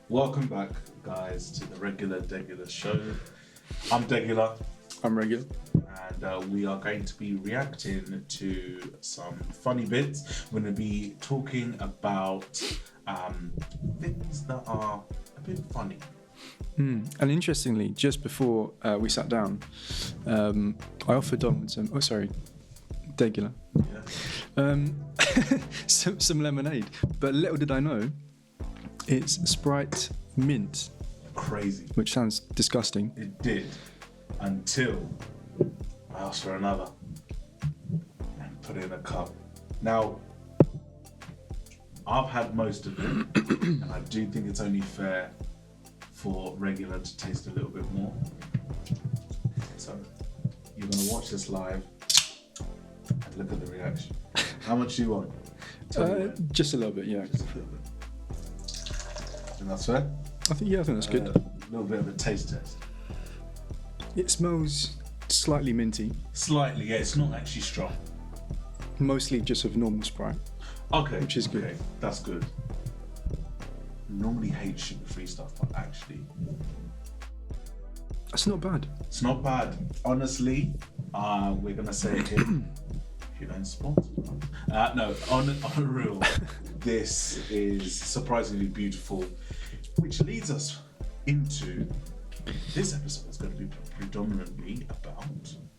Welcome back, guys, to the regular Degular show. I'm Degular, I'm regular. and we are going to be reacting to some funny bits. We're going to be talking about things that are a bit funny. And interestingly, just before we sat down, I offered Donald Degular, Yeah. some lemonade. But little did I know, it's Sprite mint, Crazy. which sounds disgusting. It did, until I asked for another and put it in a cup. Now, I've had most of it, and I do think it's only fair for regular to taste a little bit more. So, you're going to watch this live and look at the reaction. How much do you want? Tell me when. Just a little bit, yeah. Just a little bit. And that's fair? I think that's good. A little bit of a taste test. It smells slightly minty, Slightly, yeah, it's not actually strong. mostly just of normal Sprite. Okay. Which is good. Okay, that's good. Normally hate sugar-free stuff, but actually, That's not bad. it's not bad. Honestly, we're gonna say it here. If you don't sponsor, no, on a real, this is surprisingly beautiful, which leads us into this episode. Is going to be predominantly about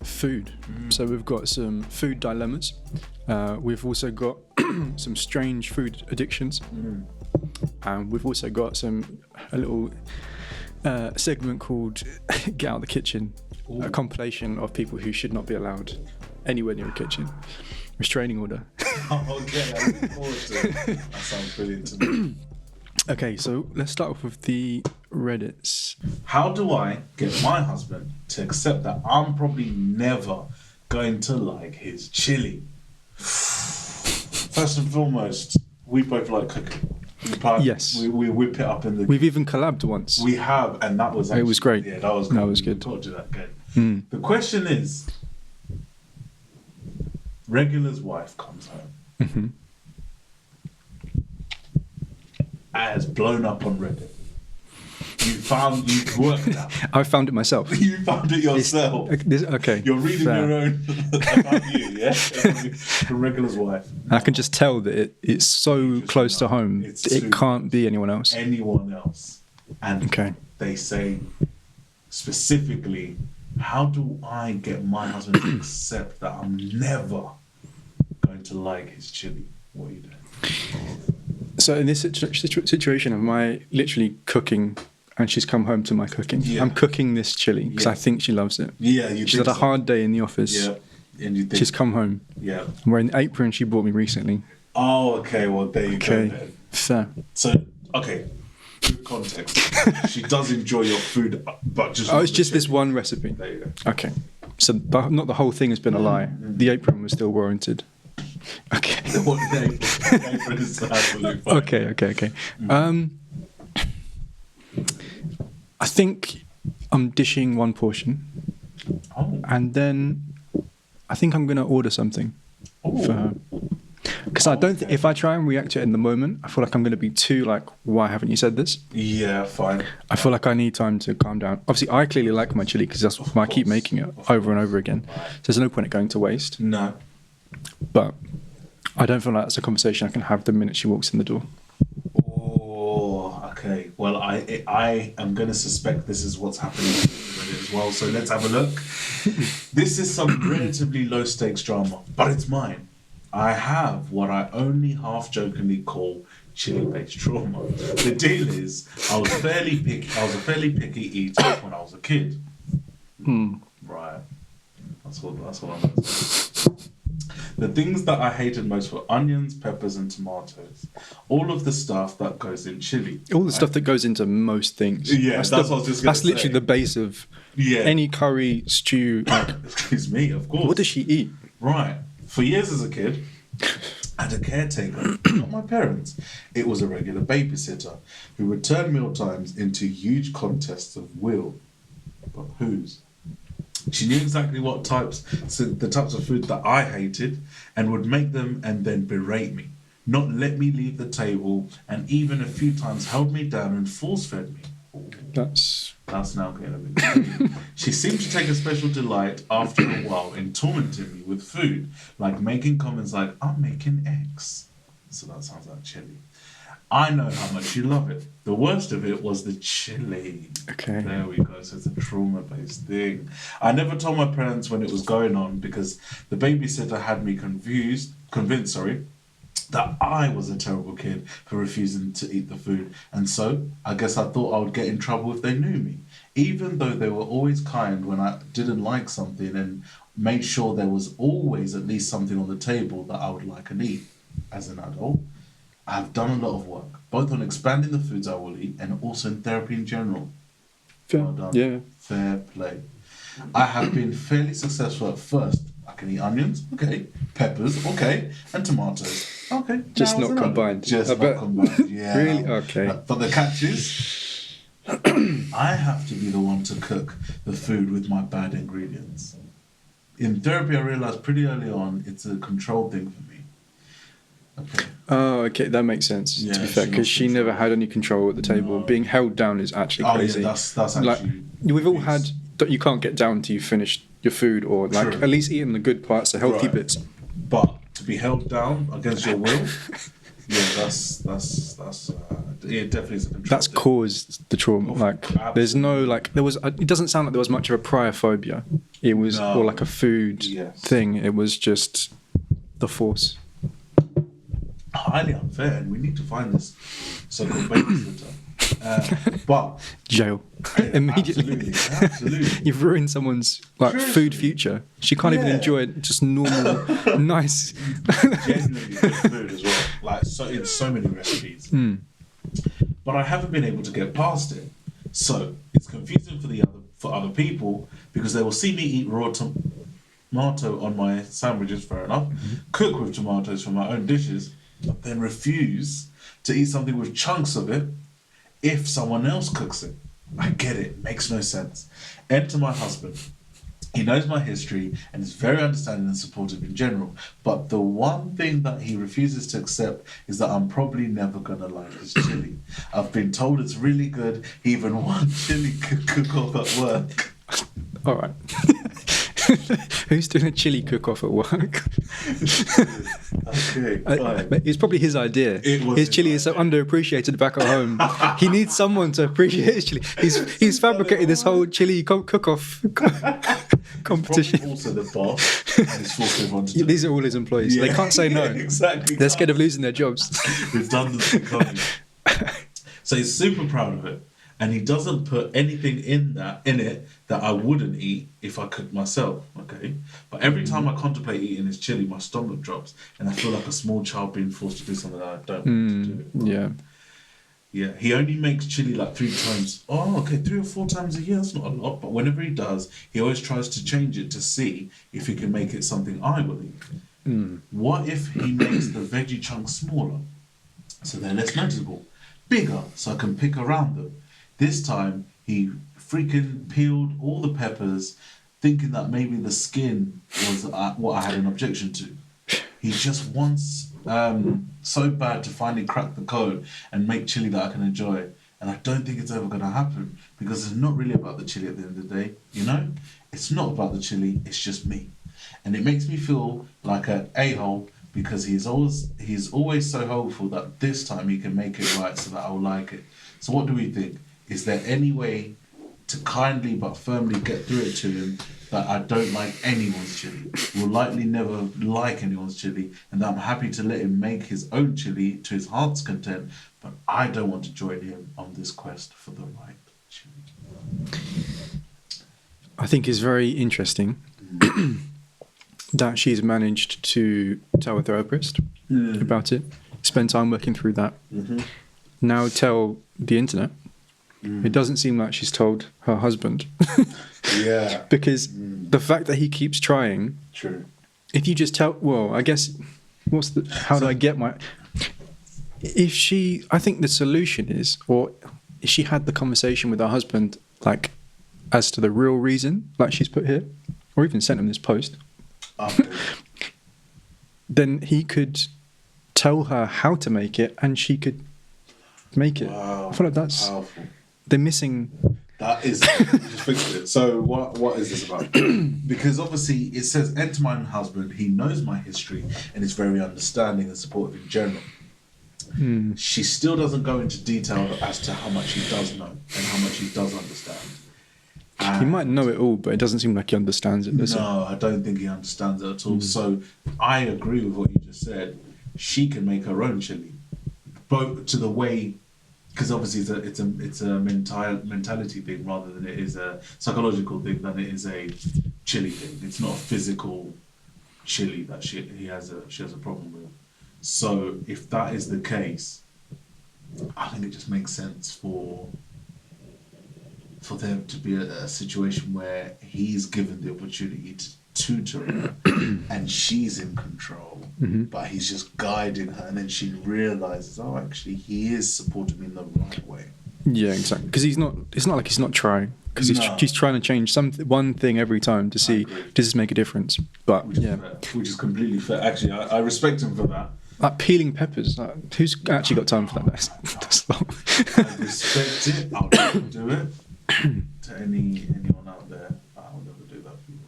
Food. So we've got some food dilemmas. We've also got some strange food addictions. And we've also got a little segment called Get Out the Kitchen, a compilation of people who should not be allowed anywhere near a kitchen. Restraining order. Okay, I look forward to it. That sounds brilliant to me. Okay, so let's start off with the Reddits. How do I get my husband to accept that I'm probably never going to like his chili? First and foremost, we both like cooking. Yes. We whip it up in the... We've even collabed once. We have, and that was actually... It was great. Yeah, that was That was We've good. got to do that again. The question is, Regular's wife comes home. Has blown up on Reddit. You've worked out. I found it myself. You found it yourself. Okay. You're reading fair. your own about you, yeah? From Regular's wife. I can just tell that it's so close to home. It's It too can't be anyone else. Anyone else. And Okay. they say specifically, how do I get my husband to accept that I'm never going to like his chili? What are you doing? So in this situation, am I literally cooking and she's come home to my cooking? Yeah. I'm cooking this chili because I Yes. think she loves it. Yeah, you She's think had a so. hard day in the office. Yeah. And you think... She's come home. Yeah. I'm wearing the apron she bought me recently. Oh, okay. Well, there you go Okay. then. Fair. So, okay. Good context. She does enjoy your food, but just... Oh, it's the just this chili. one recipe. There you go. Okay. So not the whole thing has been a lie. The apron was still warranted. Okay. What the apron is absolutely fine. Okay. I think I'm dishing one portion, Oh. and then I think I'm going to order something for her. Because I don't think if I try and react to it in the moment, I feel like I'm going to be too like, why haven't you said this? Yeah, fine. I feel like I need time to calm down. Obviously, I clearly like my chili because that's why I keep making it over and over again. So there's no point in going to waste. No. But I don't feel like that's a conversation I can have the minute she walks in the door. Oh, okay. Well, I am going to suspect this is what's happening as well. So let's have a look. This is some relatively low stakes drama, but it's mine. I have what I only half jokingly call chili-based trauma. The deal is, I was a fairly picky eater when I was a kid. Right. That's what I'm going to say. The things that I hated most were onions, peppers, and tomatoes. All of the stuff that goes in chili. All the stuff that goes into most things. Yeah, that's what I was just gonna That's literally say. the base of Yeah. any curry, stew. Like, Excuse me, of course. what does she eat? Right. For years as a kid, I had a caretaker, not my parents. It was a regular babysitter who would turn meal times into huge contests of will, but whose. She knew exactly what the types of food that I hated and would make them and then berate me. not let me leave the table, and even a few times held me down and force-fed me. That's now getting a bit tricky. She seemed to take a special delight after a while in tormenting me with food, like making comments like, I'm making X. So that sounds like chili. I know how much you love it. The worst of it was the chili. Okay. There we go. So it's a trauma-based thing. I never told my parents when it was going on because the babysitter had me convinced, that I was a terrible kid for refusing to eat the food. And so I guess I thought I would get in trouble if they knew me. Even though they were always kind when I didn't like something and made sure there was always at least something on the table that I would like and eat. As an adult, I have done a lot of work, both on expanding the foods I will eat and also in therapy in general. fair. Well done. Yeah. Fair play. I have been fairly successful at first. I can eat onions, okay, peppers, okay, and tomatoes, okay. Just Now not combined. Just I not bet. combined, yeah. Really? Okay. But the catch is, I have to be the one to cook the food with my bad ingredients. In therapy, I realised pretty early on it's a control thing for me. Okay. Oh, okay, that makes sense. Yeah, to be fair, she because lost she never control. had any control at the table. No. Being held down is actually crazy. Oh yeah, that's actually. Like, we've all had that you can't get down till you finish your food, or like True. at least eating the good parts, the healthy Right. bits. But to be held down against your will, yeah, that's it definitely is a control. That's thing. caused the trauma. Oh, Like, there's no like there was. It doesn't sound like there was much of a prior phobia. It was No. or like a food Yes. thing. It was just the force. Highly unfair, and we need to find this so-called babysitter. But Jail immediately. absolutely. You've ruined someone's like Sure. food future. She can't even Yeah. enjoy just normal, nice. Genuinely good food as well, like in so many recipes. But I haven't been able to get past it. So it's confusing for other people because they will see me eat raw tomato on my sandwiches, fair enough, cook with tomatoes from my own dishes, but then refuse to eat something with chunks of it if someone else cooks it. I get it, makes no sense. Enter my husband. He knows my history and is very understanding and supportive in general. But the one thing that he refuses to accept is that I'm probably never going to like his chili. I've been told it's really good. He even won chili cook-off at work. All right. Who's doing a chili cook-off at work? Okay, fine. It's probably his idea. It was His his chili is so underappreciated back at home. He needs someone to appreciate his chili. He's fabricated this whole chili cook-off competition. Probably also the boss. And he's forced everyone to do it. These are all his employees. Yeah. They can't say no. Exactly. They're scared of losing their jobs. Redundancy coming. So he's super proud of it, and he doesn't put anything in it that I wouldn't eat if I cooked myself. Okay, but every time I contemplate eating his chili, my stomach drops, and I feel like a small child being forced to do something that I don't want to do. Yeah. Yeah, he only makes chili like 3 times. Oh, okay, 3 or 4 times a year. That's not a lot, but whenever he does, he always tries to change it to see if he can make it something I will eat. What if he makes the veggie chunks smaller, so they're less noticeable, bigger, so I can pick around them? This time he freaking peeled all the peppers, thinking that maybe the skin was what I had an objection to. He just wants so bad to finally crack the code and make chili that I can enjoy. And I don't think it's ever going to happen because it's not really about the chili at the end of the day, you know? It's not about the chili, it's just me. And it makes me feel like an a-hole because he's always so hopeful that this time he can make it right so that I'll like it. So what do we think? Is there any way to kindly but firmly get through it to him that I don't like anyone's chili, will likely never like anyone's chili, and that I'm happy to let him make his own chili to his heart's content, but I don't want to join him on this quest for the right chili? I think it's very interesting that she's managed to tell a therapist about it, spend time working through that, now tell the internet. It doesn't seem like she's told her husband. Yeah. Because the fact that he keeps trying, True. if you just tell, well, I guess, how do I get my... I think the solution is, or if she had the conversation with her husband, like, as to the real reason, like she's put here, or even sent him this post, then he could tell her how to make it, and she could make it. Wow, I feel like that's powerful. they're missing. That is just fixed it. So what is this about? Because obviously it says, enter my husband, he knows my history and is very understanding and supportive in general. She still doesn't go into detail as to how much he does know and how much he does understand. He might know it all, but it doesn't seem like he understands it. Does No, I don't think he understands it at all. So I agree with what you just said. She can make her own chili, but to the way, because obviously it's a mentality thing rather than it is a psychological thing than it is a chili thing. It's not a physical chili that she has a problem with. So if that is the case, I think it just makes sense for there to be a situation where he's given the opportunity to tutor her and she's in control, but he's just guiding her, and then she realizes, oh, actually he is supporting me in the right way. Yeah, exactly. Because it's not like he's not trying, because he's trying to change one thing every time to see does this make a difference. But which is completely fair. Actually, I respect him for that. Like peeling peppers, who's actually got time for that? That's long. I respect it. I'll never do it. To anyone out there, I'll never do that for you.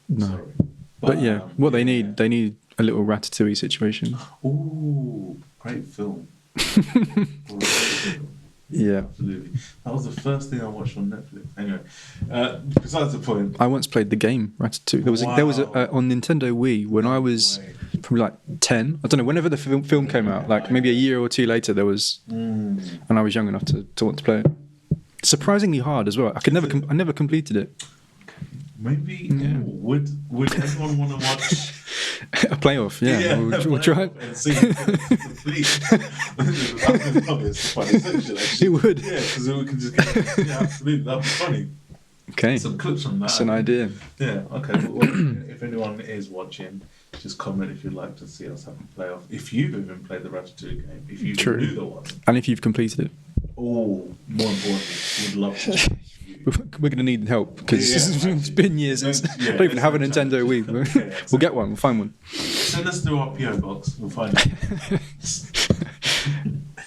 No. Sorry. But yeah, what they need a little ratatouille situation. Ooh, great film. Yeah. Absolutely. That was the first thing I watched on Netflix. Anyway, besides the point. I once played the game Ratatouille. There was on Nintendo Wii when I was probably like 10. I don't know, whenever the film came out, like maybe a year or two later, there was, and I was young enough to want to play it. Surprisingly hard as well. I never completed it. Maybe would anyone want to watch a playoff? Yeah, we'll try it. And see complete. It's funny section, actually. It would. Yeah, because we can just get, absolutely, that'd be funny. Okay, some clips from that. That's an idea. Yeah. Okay. Well, if anyone is watching, just comment if you'd like to see us have a playoff. If you've even played the Ratatouille game, if you do the one, and if you've completed it. Oh, more importantly, we'd love to. We're going to need help because it's been years since I don't even have a Nintendo Wii. We'll get one. We'll find one. Send us through our PO box. We'll find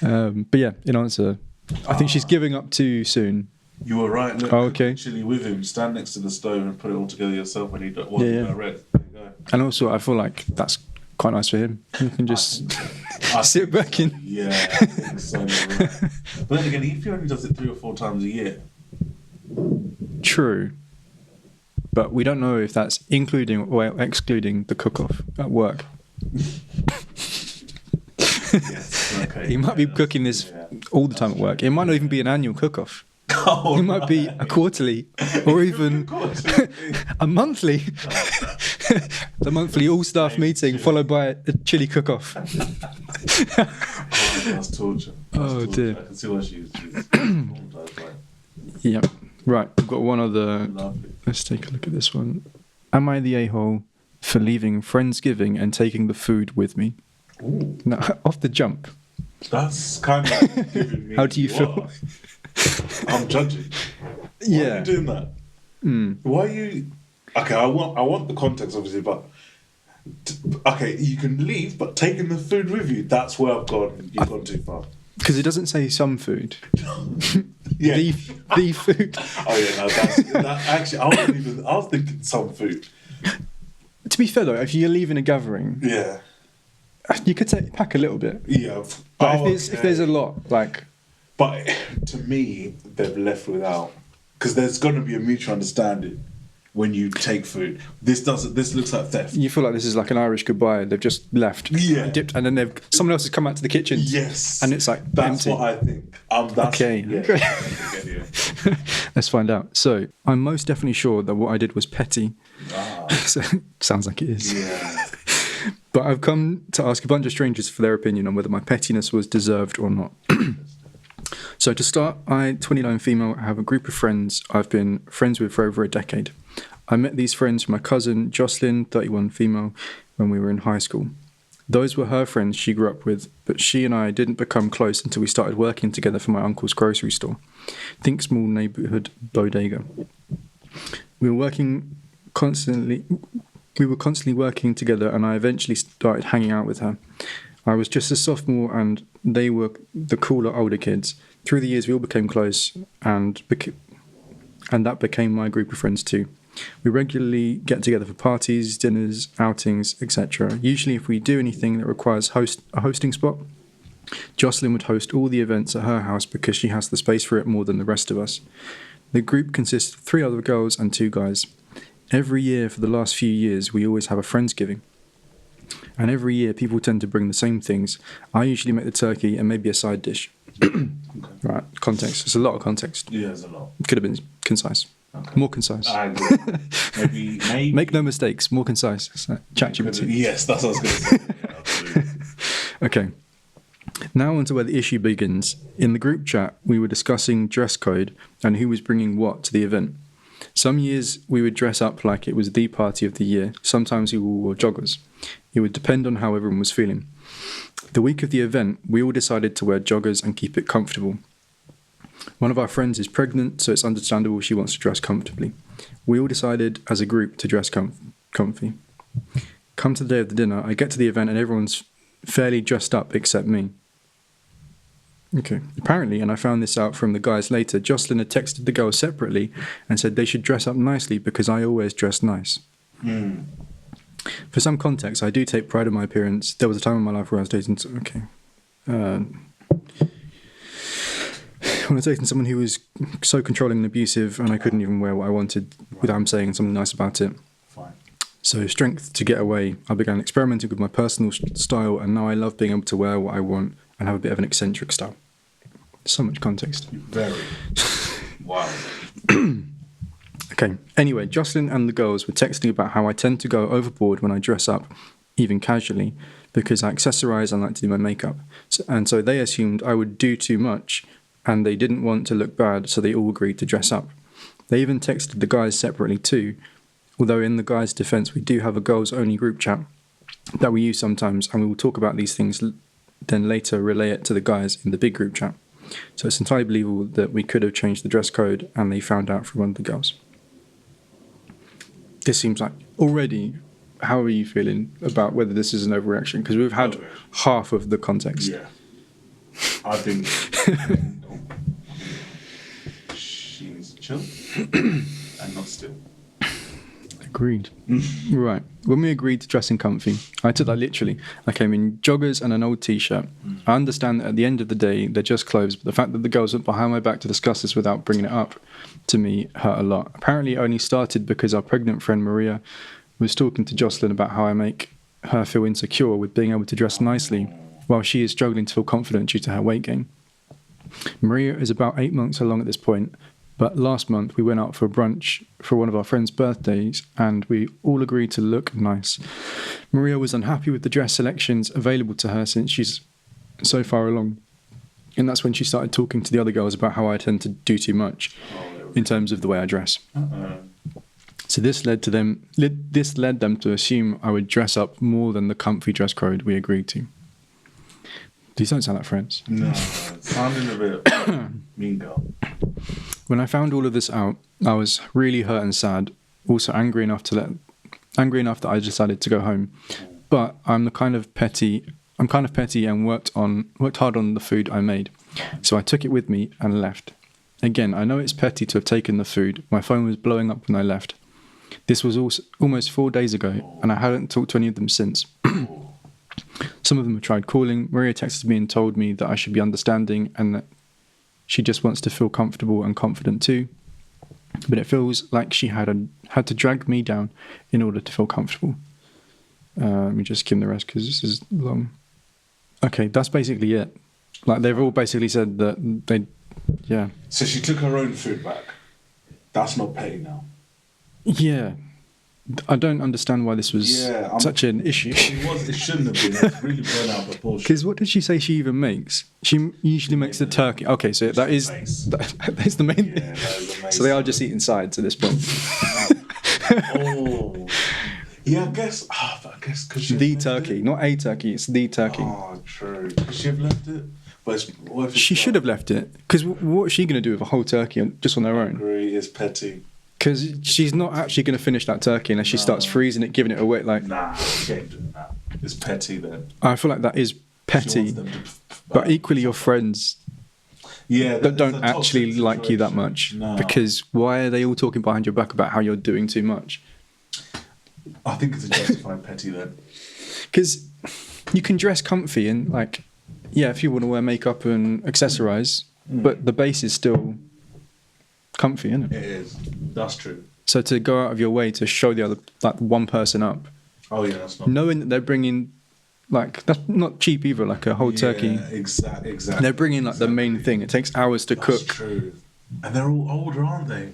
it. But yeah, in answer, I think she's giving up too soon. You were right. Look, okay. Chili with him. Stand next to the stove and put it all together yourself when you want to direct. There you go. And also, I feel like that's quite nice for him. He can just sit back in. Yeah, I think so. Right. But then again, if he only does it 3 or 4 times a year. True. But we don't know if that's including or excluding the cook-off at work. Yes, okay. He might be cooking this all the time at work. It might not even be an annual cook-off. It might be a quarterly or even a monthly. The monthly all-staff meeting followed by a chili cook-off. That's torture. Dear. I can see why she's Yep. Right, we've got one other. Lovely. Let's take a look at this one. Am I the a-hole for leaving Friendsgiving and taking the food with me? Ooh. No, off the jump. That's kind of giving me. How do you feel? I'm judging. Why are you doing that? Why are you? Okay, I want the context, obviously, but okay, you can leave, but taking the food with you—that's where you've gone too far. Because it doesn't say some food. Yeah. The food. Oh yeah, no, that actually, I was thinking some food. To be fair though, if you're leaving a gathering, yeah, you could pack a little bit. Yeah, but if there's a lot, like. But to me, they've left without, because there's going to be a mutual understanding when you take food. This looks like theft. You feel like this is like an Irish goodbye. They've just left, dipped, and then someone else has come out to the kitchen. Yes, and it's like that's empty. what I think. Okay. Yeah. Let's find out. So I'm most definitely sure that what I did was petty. So, sounds like it is. Yeah. But I've come to ask a bunch of strangers for their opinion on whether my pettiness was deserved or not. So to start, I'm 29 female. I have a group of friends I've been friends with for over a decade. I met these friends from my cousin Jocelyn, 31 female, when we were in high school. Those were her friends she grew up with, but she and I didn't become close until we started working together for my uncle's grocery store. Think small neighbourhood bodega. We were working constantly. We were constantly working together, and I eventually started hanging out with her. I was just a sophomore, and they were the cooler older kids. Through the years, we all became close, and that became my group of friends too. We regularly get together for parties, dinners, outings, etc. Usually, if we do anything that requires a hosting spot, Jocelyn would host all the events at her house because she has the space for it more than the rest of us. The group consists of 3 other girls and 2 guys. Every year for the last few years, we always have a Friendsgiving. And every year, people tend to bring the same things. I usually make the turkey and maybe a side dish. Okay. Right, context. There's a lot of context. Yeah, there's a lot. Could have been concise. Okay. More concise. I agree. maybe. Make no mistakes. More concise. ChatGPT. Yes, that's what I was going to say. Yeah, absolutely. Okay. Now on to where the issue begins. In the group chat, we were discussing dress code and who was bringing what to the event. Some years we would dress up like it was the party of the year. Sometimes we all wore joggers. It would depend on how everyone was feeling. The week of the event, we all decided to wear joggers and keep it comfortable. One of our friends is pregnant, so it's understandable she wants to dress comfortably. We all decided as a group to dress comfy. Come to the day of the dinner, I get to the event and everyone's fairly dressed up except me. Okay. Apparently, and I found this out from the guys later, Jocelyn had texted the girls separately and said they should dress up nicely because I always dress nice. Mm. For some context, I do take pride in my appearance. There was a time in my life where I was dating... Okay. When I was dating someone who was so controlling and abusive and I couldn't even wear what I wanted without saying something nice about it. Fine. So strength to get away. I began experimenting with my personal style and now I love being able to wear what I want and have a bit of an eccentric style. So much context. Very. Wow. Okay, anyway, Jocelyn and the girls were texting about how I tend to go overboard when I dress up, even casually, because I accessorise and like to do my makeup. And so they assumed I would do too much and they didn't want to look bad, so they all agreed to dress up. They even texted the guys separately too, although in the guys' defence we do have a girls-only group chat that we use sometimes, and we will talk about these things then later relay it to the guys in the big group chat. So it's entirely believable that we could have changed the dress code and they found out from one of the girls. This seems like already, how are you feeling about whether this is an overreaction? Because we've had half of the context. Yeah. I think she needs to chill and not still. Agreed. Right. When we agreed to dressing comfy, I took that literally. I came in joggers and an old t-shirt. I understand that at the end of the day, they're just clothes, but the fact that the girls went behind my back to discuss this without bringing it up to me hurt a lot. Apparently it only started because our pregnant friend Maria was talking to Jocelyn about how I make her feel insecure with being able to dress nicely while she is struggling to feel confident due to her weight gain. Maria is about 8 months along at this point, but last month we went out for brunch for one of our friends' birthdays and we all agreed to look nice. Maria was unhappy with the dress selections available to her since she's so far along. And that's when she started talking to the other girls about how I tend to do too much in terms of the way I dress. So this led them to assume I would dress up more than the comfy dress code we agreed to. These don't sound like friends. No, sounding a bit mean girl. When I found all of this out, I was really hurt and sad. Also angry enough that I decided to go home. But I'm kind of petty and worked hard on the food I made. So I took it with me and left. Again, I know it's petty to have taken the food. My phone was blowing up when I left. This was also almost 4 days ago, and I hadn't talked to any of them since. Some of them have tried calling. Maria texted me and told me that I should be understanding and that she just wants to feel comfortable and confident too. But it feels like she had to drag me down in order to feel comfortable. Let me just skim the rest because this is long. Okay, that's basically it. Like they've all basically said that yeah. So she took her own food back. That's not petty now. Yeah. I don't understand why this was such an issue. It shouldn't have been. It's really blown out of proportion. Because what did she say she even makes? She usually makes the turkey. Okay, so that is the main thing. So they are just eating sides at this point. Oh. Yeah, I guess because the turkey, not a turkey. It's the turkey. Oh, true. Could she have left it? But she should have left it. Because what is she going to do with a whole turkey just on her own? I agree. It's petty. Because she's not actually going to finish that turkey unless she starts freezing it, giving it away. Like, Nah, she ain't doing that. It's petty then. I feel like that is She petty, wants them to but equally your friends yeah, that it's don't a actually toxic like you that situation. much. No. Because why are they all talking behind your back about how you're doing too much? I think it's a justified petty then. Because you can dress comfy and like, yeah, if you want to wear makeup and accessorize, but the base is still comfy, isn't It it? is. That's true. So to go out of your way to show the other, like one person up, Oh yeah, that's not. knowing that they're bringing, like, that's not cheap either, like a whole turkey. Exactly. They're bringing like the main thing. It takes hours to That's cook. true. And they're all older, aren't they?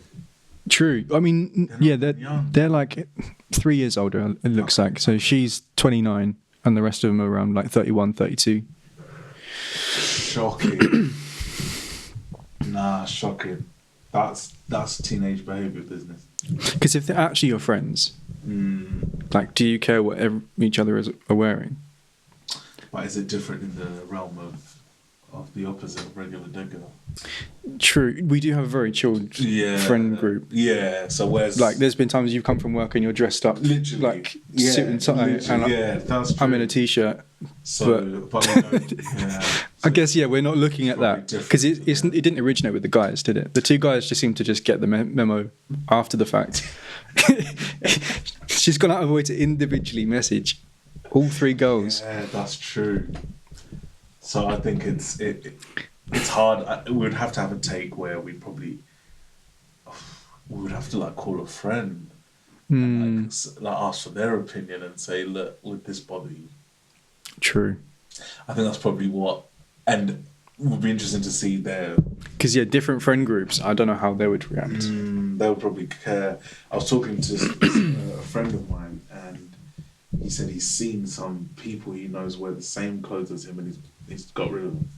True. I mean, They're yeah, not young. they're like 3 years older, it looks like. So she's 29 and the rest of them are around like 31, 32. Shocking. Nah, shocking. That's teenage behaviour business. Because if they're actually your friends, like, do you care what each other are wearing? But is it different in the realm of the opposite of regular Degular? True. We do have a very chilled friend group. Yeah. So where's Like, there's been times you've come from work and you're dressed up, literally like, suit and tie, and that's true. I'm in a t-shirt. So, but we don't, yeah. I guess, yeah, we're not looking at that probably because different. it didn't originate with the guys, did it? The two guys just seemed to just get the memo after the fact. She's gone out of her way to individually message all three girls. Yeah, that's true. So I think it's hard. We would have to have a take where we would have to like call a friend and like ask for their opinion and say, look, would this bother you? True. I think that's probably what, and it would be interesting to see their. Because, yeah, different friend groups, I don't know how they would react. They would probably care. I was talking to a friend of mine, and he said he's seen some people he knows wear the same clothes as him, and he's got rid of them.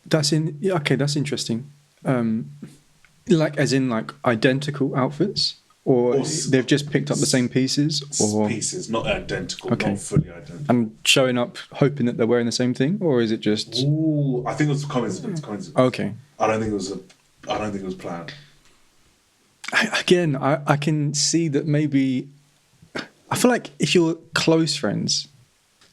That's interesting. Like, as in, like, identical outfits? Or they've just picked up the same pieces? Or pieces, not identical, Okay. not fully identical. and showing up hoping that they're wearing the same thing? Or is it just... Ooh, I think it was coincidence. Okay. I don't think it was planned. I can see that maybe... I feel like if you're close friends...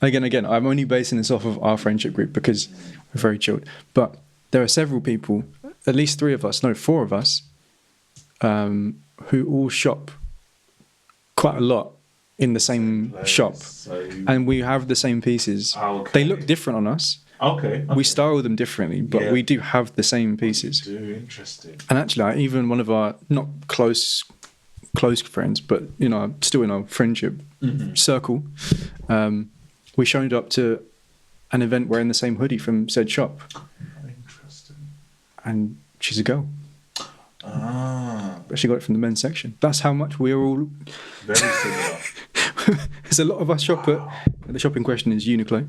Again, I'm only basing this off of our friendship group because we're very chilled. But there are several people, at least 4 of us, who all shop quite a lot in the same shop. So And we have the same pieces. Okay. They look different on us. Okay. We style them differently, but Yeah. we do have the same pieces. Interesting. And actually, even one of our not close friends, but still in our friendship circle, we showed up to an event wearing the same hoodie from said shop, Interesting. and she's a girl, Ah, but she got it from the men's section. That's how much we're all. very similar. There's a lot of us shop at the shop in question is Uniqlo.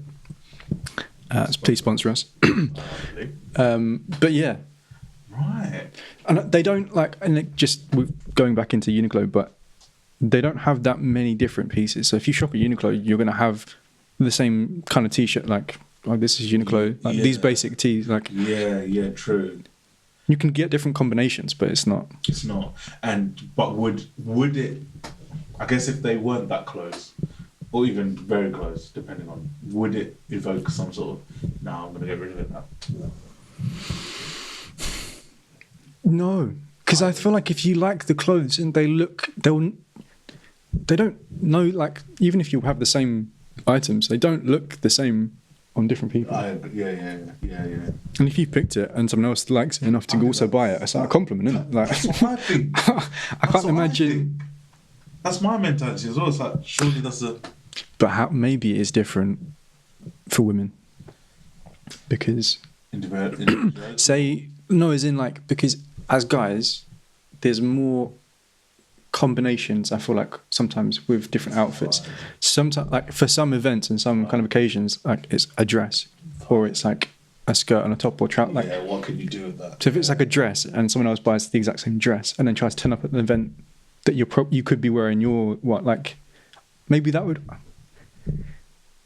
Please sponsor us. Lovely. But yeah, Right. and they don't we're going back into Uniqlo, but they don't have that many different pieces. So if you shop at Uniqlo, you're going to have the same kind of t-shirt, like this is Uniqlo, like Yeah. these basic tees. Like Yeah, true. you can get different combinations, but it's not. It's not. But would it? I guess if they weren't that close, or even very close, depending on, would it evoke some sort of? No, I'm gonna get rid of it now. No, because I feel like if you like the clothes and they don't know, like, even if you have the same items, they don't look the same on different people. Yeah. And if you picked it and someone else likes it enough to also buy it, it's like a compliment, isn't it? Like, That's what I think. I can't imagine. That's my mentality as well. It's like, surely that's a. But how maybe it is different for women because because as guys, there's more combinations. I feel like sometimes with different outfits. Sometimes, like for some events and some kind of occasions, like it's a dress or it's like a skirt and a top or trout. Like, yeah, what can you do with that? so if it's like a dress and someone else buys the exact same dress and then tries to turn up at an event that you could be wearing maybe that would.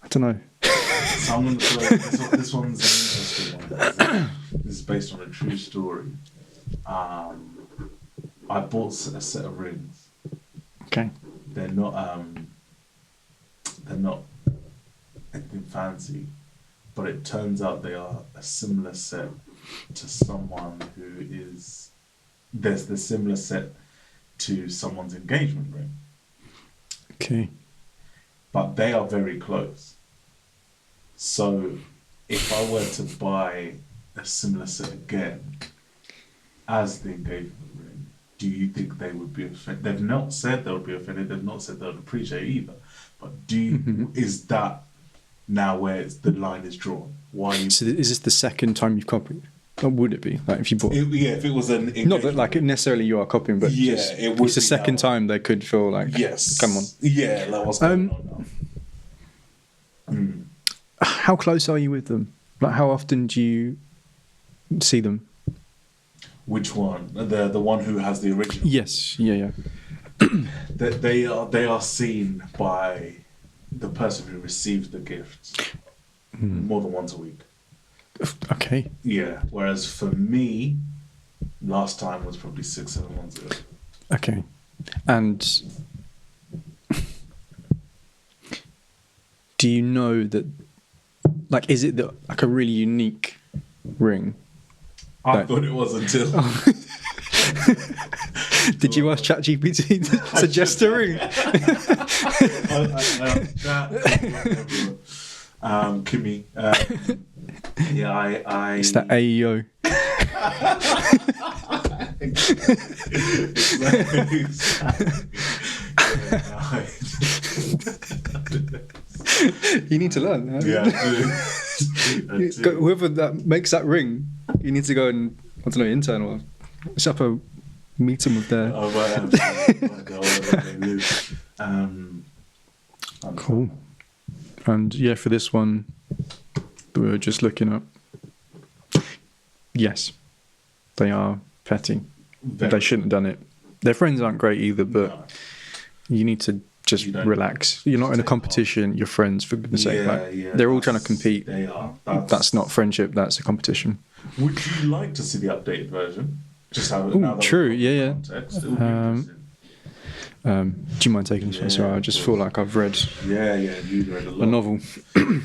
I don't know. So I'm going to throw this one's an interesting one. This is based on a true story. I bought a set of rings. Okay. They're not anything fancy, but it turns out they are a similar set to someone who is. There's the similar set to someone's engagement ring, Okay. but they are very close. So, if I were to buy a similar set again as the engagement ring, do you think they would be offended? They've not said they would be offended. They've not said they would appreciate either. But is that now where the line is drawn? Why? So is this the second time you've copied? Or would it be like if you bought? If it was an engagement Not that like necessarily you are copying, but Yeah, just, it would it's the be second now. time they could feel like, yes, come on. Yeah, like what's going on now? How close are you with them? Like, how often do you see them? Which one? The one who has the original. Yes. Yeah. They are seen by the person who receives the gift more than once a week. Okay. Yeah. Whereas for me, last time was probably 6-7 months ago. Okay. And do you know that, like, is it like a really unique ring? I thought it was until. Did you ask ChatGPT to suggest a ring? Kimmy. Yeah, I. It's that AEO. You need to learn. Yeah. Whoever that makes that ring, you need to go and, I don't know, intern or set up a meeting with their. Oh, right. Cool. And yeah, for this one, we were just looking up. Yes, they are petty. They shouldn't have done it. Their friends aren't great either, but you need to just relax. You're not in a competition. You're friends, for goodness sake. Like, they're all trying to compete. They are. That's not friendship. That's a competition. Would you like to see the updated version? Just have it. Ooh, true. Yeah. Context. It would be interesting. Do you mind taking this one? Sorry, I just feel like I've read Yeah, you read a lot. a novel.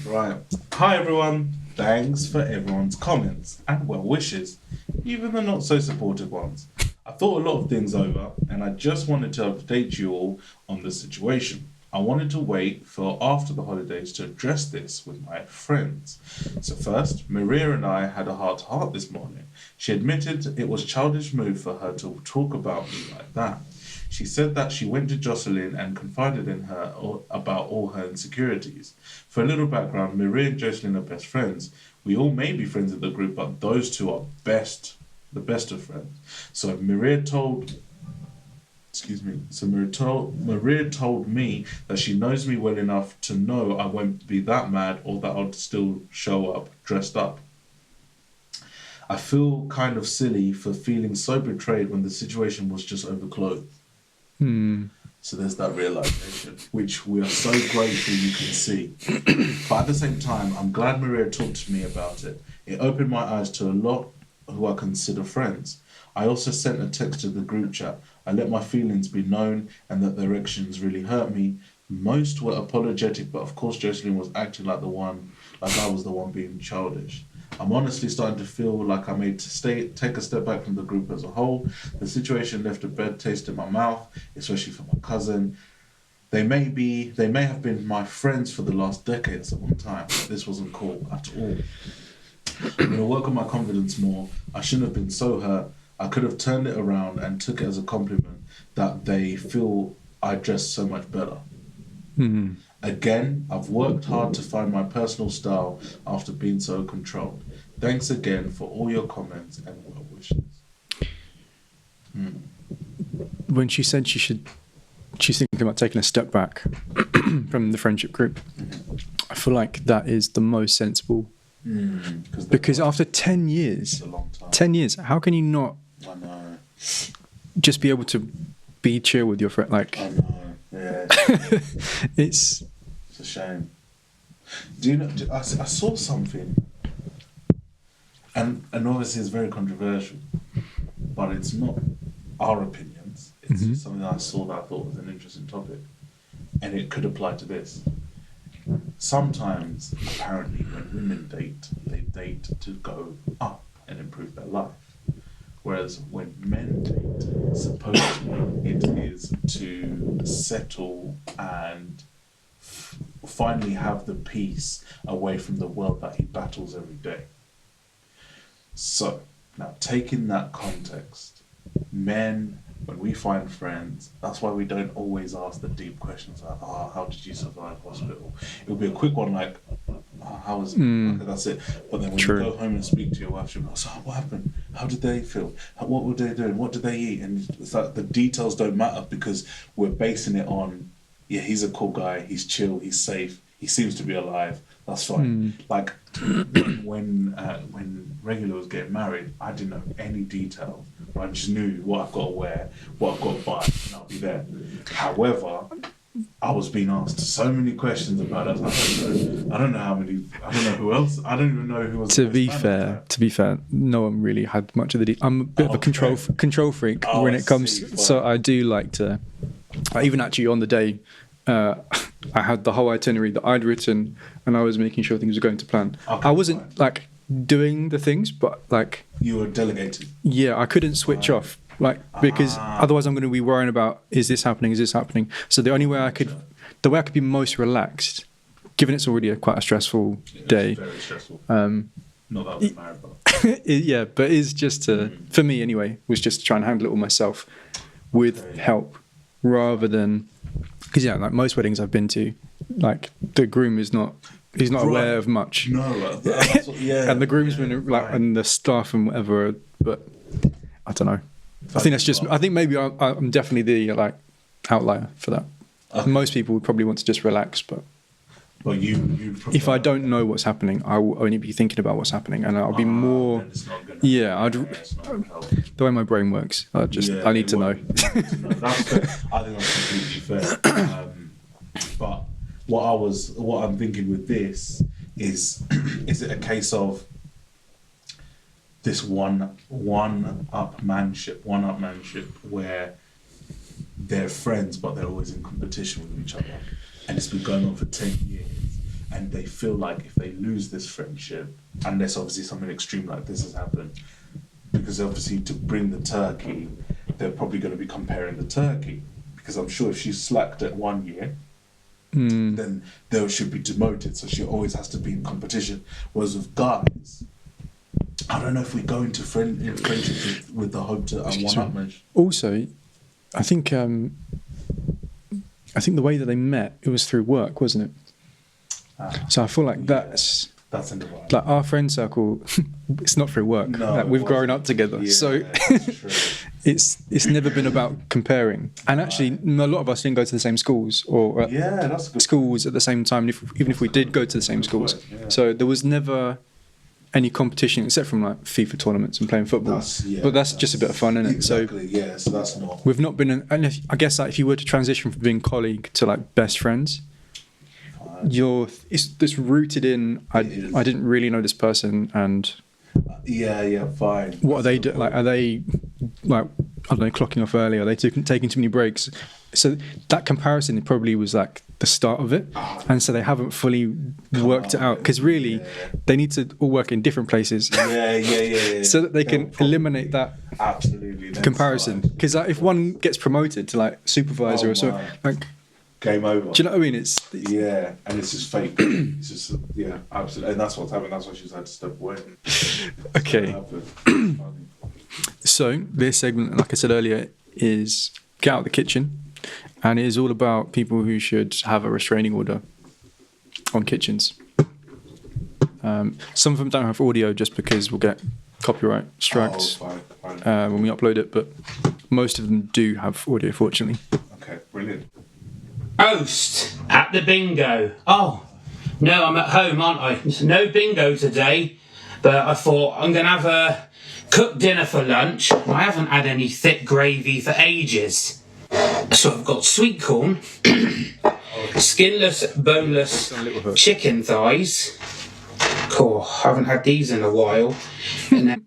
Right. Hi, everyone. Thanks for everyone's comments and well wishes, even the not so supportive ones. I thought a lot of things over, and I just wanted to update you all on the situation. I wanted to wait for after the holidays to address this with my friends. So first, Maria and I had a heart-to-heart this morning. She admitted it was a childish move for her to talk about me like that. She said that she went to Jocelyn and confided in her about all her insecurities. For a little background, Maria and Jocelyn are best friends. We all may be friends in the group, but those two are the best of friends. So Maria told me that she knows me well enough to know I won't be that mad or that I'll still show up dressed up. I feel kind of silly for feeling so betrayed when the situation was just over clothes. So there's that realization, which we are so grateful you can see. But at the same time, I'm glad Maria talked to me about it. It opened my eyes to a lot who I consider friends. I also sent a text to the group chat. I let my feelings be known and that their actions really hurt me. Most were apologetic, but of course Jocelyn was acting like I was the one being childish. I'm honestly starting to feel like I made to take a step back from the group as a whole. The situation left a bad taste in my mouth, especially for my cousin. They may have been my friends for the last decades at one time, but this wasn't cool at all. I'm going to work on my confidence more. I shouldn't have been so hurt. I could have turned it around and took it as a compliment that they feel I dress so much better. Again, I've worked hard to find my personal style after being so controlled. Thanks again for all your comments and well wishes. When she said she's thinking about taking a step back from the friendship group, I feel like that is the most sensible. Because after 10 years, It's a long time. 10 years, how can you not I know. just be able to be chill with your friend? Like, I know. Yeah. it's It's a shame. Do you know? I saw something, and obviously it's very controversial. but it's not our opinions. It's just something that I saw that I thought was an interesting topic, and it could apply to this. Sometimes, apparently, when women date, they date to go up and improve their life. Whereas when men date, supposedly it is to settle and finally have the peace away from the world that he battles every day. So, now taking that context, men, when we find friends, that's why we don't always ask the deep questions like, how did you survive hospital? It would be a quick one like, how was okay, that's it. But then when you go home and speak to your wife, she'll go, so what happened? How did they feel? What were they doing? What did they eat? And it's like the details don't matter because we're basing it on, yeah, he's a cool guy, he's chill, he's safe, he seems to be alive, that's fine. Like when Regular was getting married, I didn't know any detail. I just knew what I've got to wear, what I've got to buy, and I'll be there. However, I was being asked so many questions about it. I don't know how many. I don't know who else. I don't even know who was. To be fair, no one really had much of the. I'm a bit of a control freak when it comes. So I do like to. Even actually on the day, I had the whole itinerary that I'd written, and I was making sure things were going to plan. Okay, I wasn't like doing the things, but like you were delegating. Yeah, I couldn't switch off. Like, because otherwise I'm going to be worrying about, is this happening? So the only way I could be most relaxed, given it's already quite a stressful day. It's very stressful. Not that I was married, but. Yeah, but it's just for me anyway, was just to try and handle it all myself with help rather than, because like most weddings I've been to, like the groom he's not aware of much. No, that's what, yeah. And the groomsmen and the staff and whatever, but I don't know. I think that's just. I think maybe I'm definitely the outlier for that. Okay. Most people would probably want to just relax, but you if I don't know what's happening, I will only be thinking about what's happening, and I'll be more. Yeah, the way my brain works, I need to know. That's fair. I think that's completely fair. But what I'm thinking with this is it a case of this one-upmanship where they're friends but they're always in competition with each other, and it's been going on for 10 years, and they feel like if they lose this friendship, unless obviously something extreme like this has happened, because obviously to bring the turkey, they're probably going to be comparing the turkey, because I'm sure if she slacked at 1 year, then they should be demoted, so she always has to be in competition. Whereas with guys, I don't know if we go into friendship with the hope to one-upmanship. Also, I think the way that they met, it was through work, wasn't it? So I feel like that's in the right. Like our friend circle, it's not through work. No, we've grown up together, so it's never been about comparing. And actually, a lot of us didn't go to the same schools or that's good. Schools at the same time. Even if we did go to the same schools, so there was never any competition except from like FIFA tournaments and playing football. But that's just a bit of fun, isn't it? Exactly. So that's not. We've not been. And I guess like if you were to transition from being colleague to like best friends, it's rooted in. I didn't really know this person, and fine. What are they do? Like, are they like, I don't know, clocking off early? Are they taking too many breaks? So that comparison probably was like the start of it, and so they haven't fully worked it out, because really they need to all work in different places. So that they can eliminate that comparison. Because if one gets promoted to like supervisor or something, like game over. Do you know what I mean? It's and it's just fake. It's just absolutely, and that's what's happened. That's why she's had to step away. Okay. So this segment, like I said earlier, is Get Out the Kitchen, and it is all about people who should have a restraining order on kitchens. Some of them don't have audio just because we'll get copyright strikes when we upload it, but most of them do have audio, fortunately. Okay, brilliant. Host at the bingo. Oh, no, I'm at home, aren't I? No bingo today, but I thought I'm going to have a cooked dinner for lunch. I haven't had any thick gravy for ages. So I've got sweet corn, skinless, boneless chicken thighs. Cool, I haven't had these in a while. And then...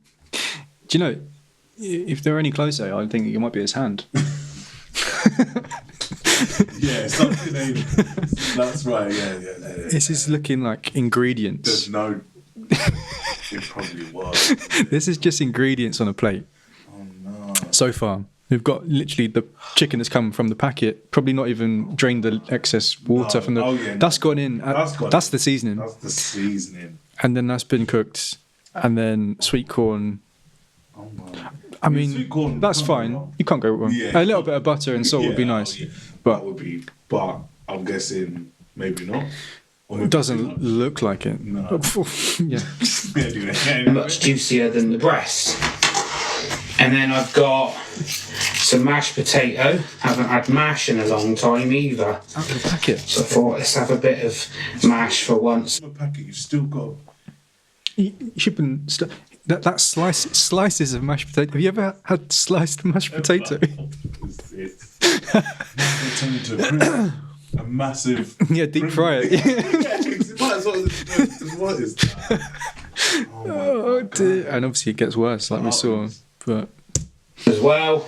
Do you know, if they're any closer, I think it might be his hand. Yeah, something ain't. That's right. Yeah. This is looking like ingredients. There's no. It probably was. This is just ingredients on a plate. Oh no. So far, we've got literally the chicken that's come from the packet. Probably not even drained the excess water from the. Oh, yeah, that's gone in. That's the seasoning. That's the seasoning. And then that's been cooked, and then sweet corn. Oh my. I mean, sweet corn, that's fine. You can't go wrong. Yeah. A little bit of butter and salt would be nice, but that would be. But I'm guessing maybe not. Or it doesn't look like it. No. Yeah. Anyway. Much juicier than the breast. And then I've got some mashed potato. Haven't had mash in a long time either. Out of the packet. So I thought let's have a bit of mash for once. From a packet, you've still got. You should been that slices of mashed potato. Have you ever had sliced mashed potato? It's turned into a crisp. A massive. Yeah, deep fry it. What is that? Oh dear. And obviously it gets worse, like we saw. But As well.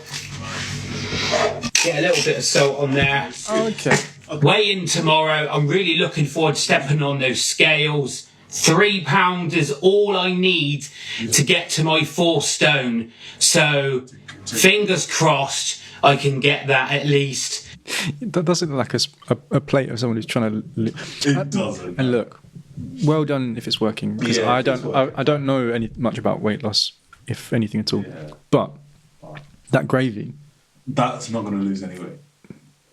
Get a little bit of salt on there. okay. Weigh in tomorrow. I'm really looking forward to stepping on those scales. £3 is all I need to get to my 4 stone. So, fingers crossed, I can get that at least. That doesn't look like a plate of someone who's trying to. It doesn't. And look, well done if it's working. Because Yeah, I if it's don't. I don't know much about weight loss, if anything at all. Yeah. But that gravy. That's not going to lose any weight.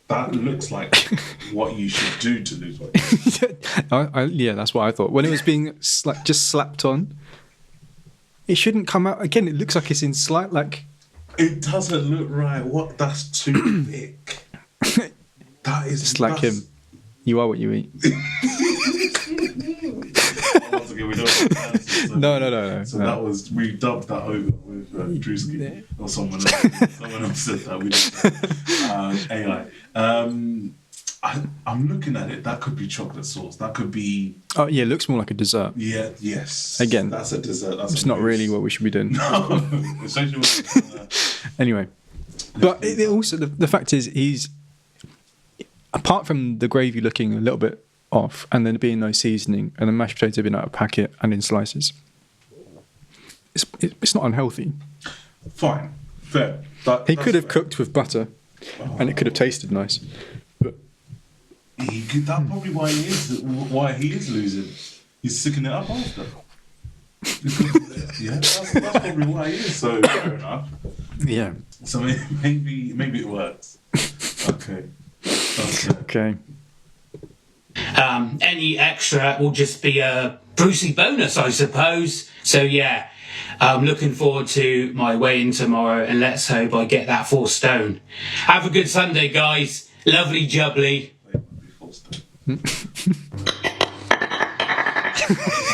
That looks like what you should do to lose weight. Yeah, that's what I thought. When it was being just slapped on, it shouldn't come out again. It looks like it's in slight like. It doesn't look right. What? That's too thick. That is Just like him. You are what you eat. Once again, we don't have answers, so No. So no. that was, we dubbed that over with Drewski or someone else. Someone else said that. We did AI. I'm looking at it. That could be chocolate sauce. That could be. Oh yeah, it looks more like a dessert. Yeah. Yes. Again, that's a dessert. That's It's not really what we should be doing. No. Especially when Anyway, but it also the fact is he's apart from the gravy looking a little bit off, and then being no seasoning, and the mashed potato being out of packet and in slices. It's not unhealthy. Fine. Fair. He could have cooked with butter, and it could have tasted nice. But He could, that's probably why he is losing. He's sicking it up after. Yeah, that's probably why he is. So fair enough. yeah, So maybe it works. Okay. okay. Any extra will just be a Brucey bonus, I suppose. So yeah, I'm looking forward to my weigh-in tomorrow, and let's hope I get that 4 stone. Have a good Sunday, guys. Lovely jubbly.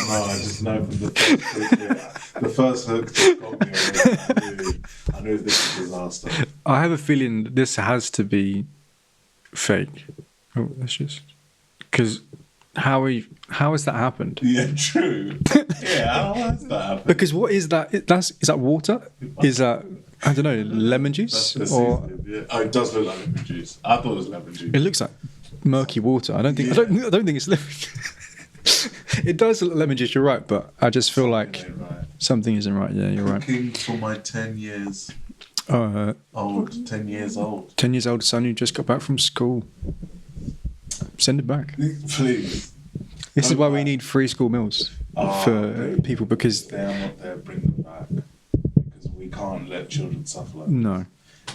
No, I just know from the first hook. Yeah. The first hook just got me away. I knew this was a disaster. I have a feeling this has to be fake. Oh, that's just because how has that happened? Yeah, true. Yeah, how has that happened? Because what is that? Is that water? Is that I don't know lemon juice That's the or seasoning, yeah. Oh, it does look like lemon juice. I thought it was lemon juice. it looks like murky water. I don't think it's lemon. It does look like lemon juice. You're right, but I just feel like Right. something isn't right. Yeah, you're right. Cooking for my 10 years old. 10 years old. 10 years old son who just got back from school. Send it back. Please. This is why we need free school meals for people because They are not there, bring them back. Because we can't let children suffer like no.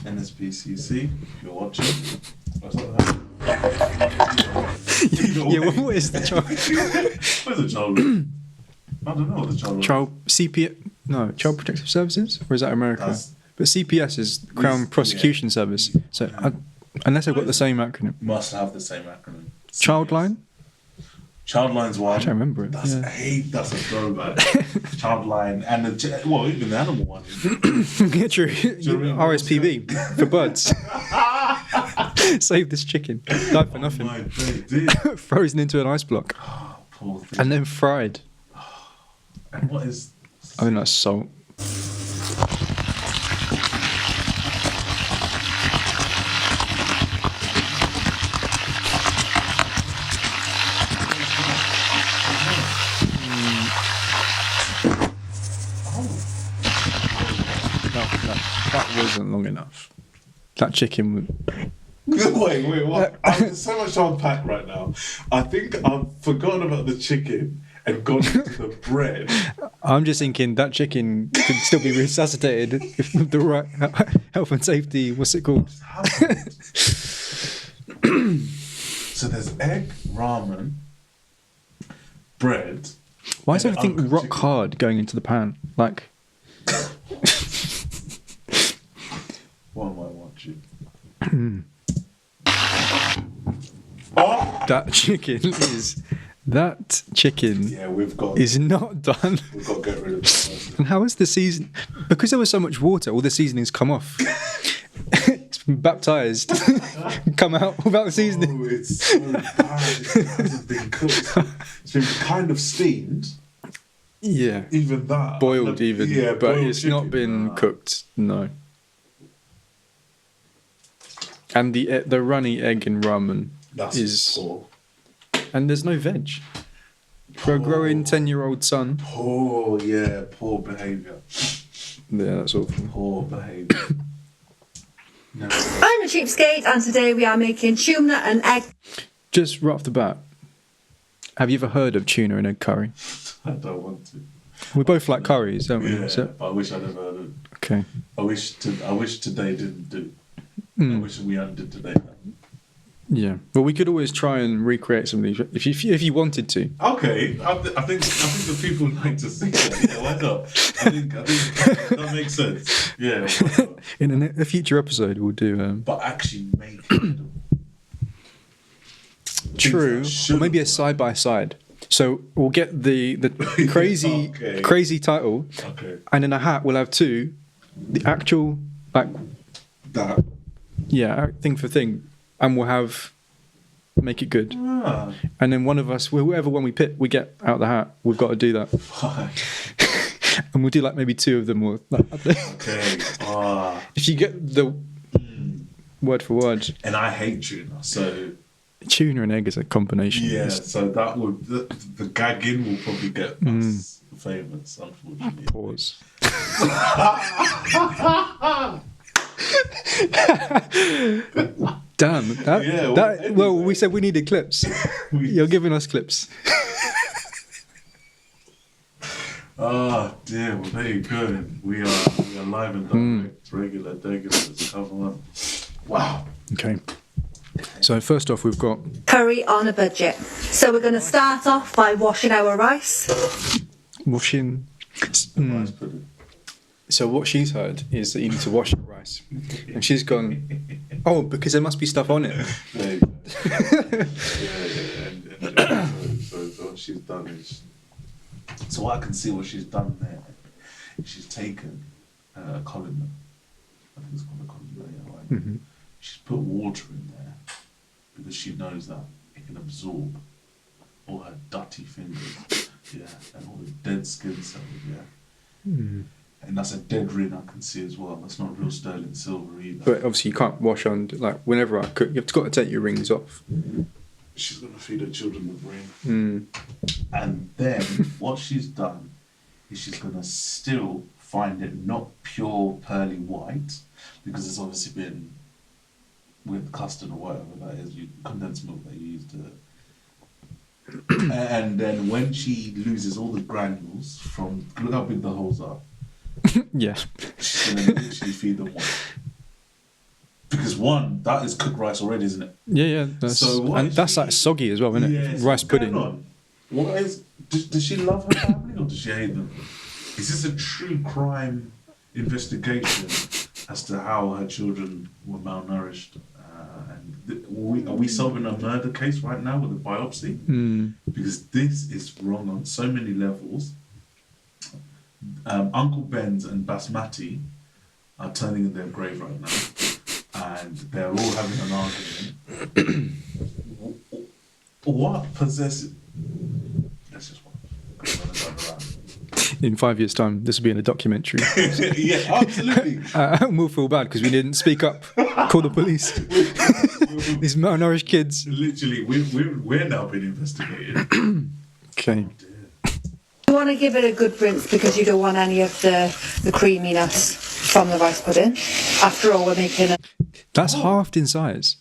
NSPCC, if you're watching. Yeah, what is the child? What is a child? I don't know what the child. Child CP? No, Child Protective Services, or is that America? That's- But CPS is Crown Prosecution Service. So unless I've got the same acronym, Must have the same acronym. Childline. Childline's one. I don't remember it. That's that's a throwback. Childline and even the animal one. Yeah, true. remember RSPB for buds. Save this chicken. Died for nothing. My days. Frozen into an ice block Poor thing. and then fried. And what is? I think that's salt. That wasn't long enough. That chicken. Wait, what? There's so much to unpack right now. I think I've forgotten about the chicken and gone into the bread. I'm just thinking that chicken could still be resuscitated if the right health and safety. What's it called? So there's egg, ramen, bread. Why is and everything uncooked rock chicken. hard going into the pan? Like, What am I watching? Oh! that chicken Yeah, we've got is not done. to get rid of it. And how is the season? Because there was so much water, all the seasonings come off. It's been baptized, come out without the seasoning. Oh, it's so bad. It hasn't been cooked. It's been kind of steamed. Yeah, Even that. boiled even, Yeah, but boiled it's not chicken, been nah. cooked. No. And the runny egg in ramen That's is, poor. and there's no veg. For a growing 10-year-old son. Poor behaviour. Yeah, that's awful. Poor behaviour. No. I'm a cheapskate, and today we are making tuna and egg. Just right off the bat, have you ever heard of tuna and egg curry? I don't want to. We both like curries, don't we? Yeah, So- but I wish I'd never heard of it. okay. I wish today didn't do. I Mm. wish we undid today. Yeah. Well, we could always try and recreate some of these if you wanted to. Okay, I think the people like to see that. Yeah, why not? I think that makes sense. Yeah, why not? In a future episode, we'll do. But actually make it. True. that Or maybe a should've side by side. So we'll get the crazy Okay. crazy title, Okay, and in a hat we'll have two, the actual that. thing for thing, and we'll have make it good. Ah, And then one of us, whoever one we pick, we get out the hat. We've got to do that, fine. and we'll do like maybe two of them, or like, Okay. Ah, if you get the word for word. and I hate tuna, so Tuna and egg is a combination. yeah. It's So that would the gagging will probably get us famous, unfortunately. pause. Damn. Yeah, Well, well, we said we needed clips. We- You're giving us clips. Ah, dear. Well, there you go. We are live and direct. Regular Degulars. Come on. Wow. Okay. So first off, we've got Curry on a budget. So we're going to start off by washing our rice. washing. Rice pudding. So what she's heard is that you need to wash your rice, and she's gone. Oh, because there must be stuff on it. There you go. Yeah. So what she's done is. So what I can see what she's done there, she's taken a colander. I think it's called a colander, yeah, right? Mhm. She's put water in there because she knows that it can absorb all her dirty fingers, yeah, and all the dead skin cells, yeah. Mm. And that's a dead ring I can see as well. That's not real sterling silver either. But obviously, you can't wash on. Like whenever I cook, you've got to take your rings off. She's gonna feed her children with ring. Mm. And then what she's done is she's gonna still find it not pure pearly white, because it's obviously been with custard or whatever that is, condensed milk they use to. And then when she loses all the granules from, look how big the holes are, Yeah. she's gonna literally feed them one. Because one, that is cooked rice already, isn't it? Yeah. That's, So what and is that's she- like soggy as well, isn't it? Yeah, so Rice what's going pudding. on? What is? Does she love her family or does she hate them? Is this a true crime investigation as to how her children were malnourished? Are we solving a murder case right now with a biopsy? Mm. Because this is wrong on so many levels. Uncle Ben's and Basmati are turning in their grave right now, and they're all having an argument. What possesses? Let's just watch. In 5 years' time, this will be in a documentary. Yeah, absolutely. We'll feel bad because we didn't speak up, call the police. These malnourished kids. Literally, we're now being investigated. Okay. Oh dear. You want to give it a good rinse because you don't want any of the creaminess from the rice pudding. After all, we're making That's halved in size.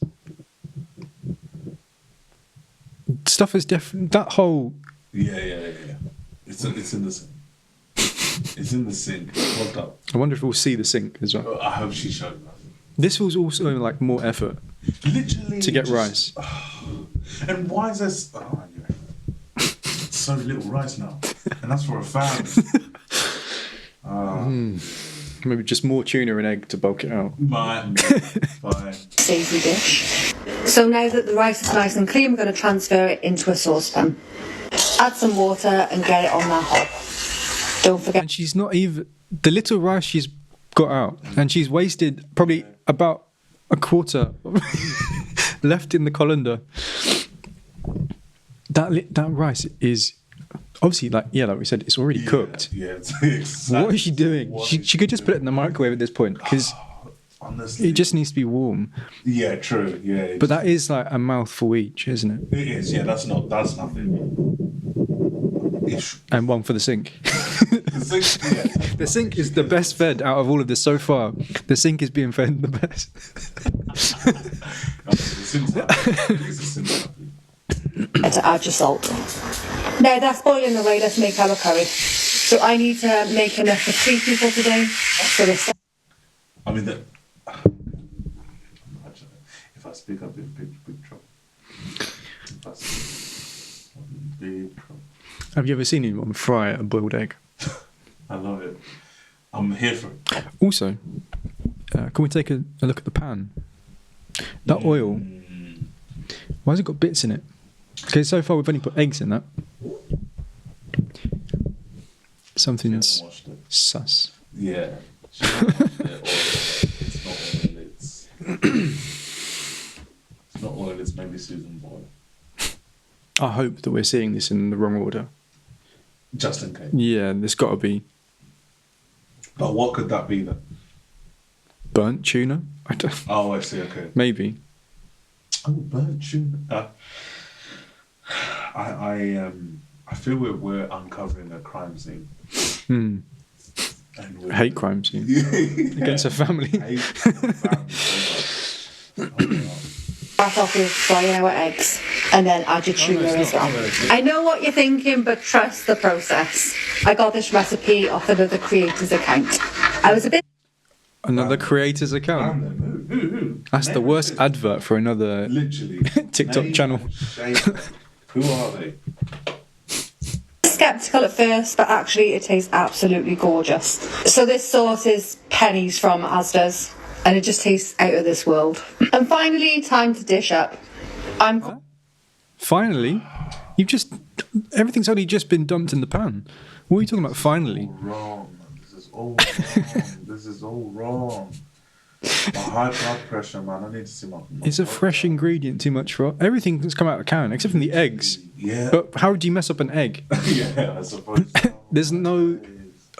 Stuff is different. That whole... Yeah. It's in the sink. It's in the sink. It's plugged up. I wonder if we'll see the sink as well. I hope she showed that. This was also like more effort Literally. to get rice. And why is this... Oh, anyway. So little rice now. And that's for a family. Maybe just more tuna and egg to bulk it out. Fine. savoury dish. So now that the rice is nice and clean, we're going to transfer it into a saucepan. Add some water and get it on that hob. Don't forget. And she's not even... The little rice she's got out, and she's wasted probably about a quarter left in the colander. That rice is obviously like we said, it's already cooked. Yeah, exactly. What is she doing? She could just put it in the microwave at this point because honestly, it just needs to be warm. Yeah, true. Yeah, but that is like a mouthful each, isn't it? It is. Yeah, that's nothing. And one for the sink. The sink is the best fed out of all of this so far. The sink is being fed the best. To add your salt. Now that's boiling away, let's make our curry. So I need to make enough for 3 people today. So this. I mean, if I speak up in big trouble. Big trouble. Have you ever seen anyone fry a boiled egg? I love it. I'm here for it. Also, can we take a look at the pan? That oil, why has it got bits in it? Okay, so far we've only put eggs in that. Something's sus. Yeah. It's not oil, it's maybe Susan Boyle. I hope that we're seeing this in the wrong order. Just in case. Yeah, there's got to be. But what could that be then? Burnt tuna? I don't. Oh, I see. Okay. Maybe. Oh, burnt tuna. I feel we're uncovering a crime scene. And hate crime scene against a family. Start off with frying our eggs and then add your tuna as well. I know what you're thinking, but trust the process. I got this recipe off another creator's account. I was a bit... Another creator's account? That's the worst advert for another TikTok channel. Who are they? Skeptical at first, but actually it tastes absolutely gorgeous. So this sauce is pennies from Asda's, and it just tastes out of this world. And finally, time to dish up. Finally? Everything's only just been dumped in the pan. What are you talking about, finally? This is all wrong. This is all wrong. My high blood pressure, man. I need to see my It's a fresh ingredient too much for... Everything that's come out of the can, except from the eggs. Yeah. But how do you mess up an egg? Yeah, I suppose so. There's no...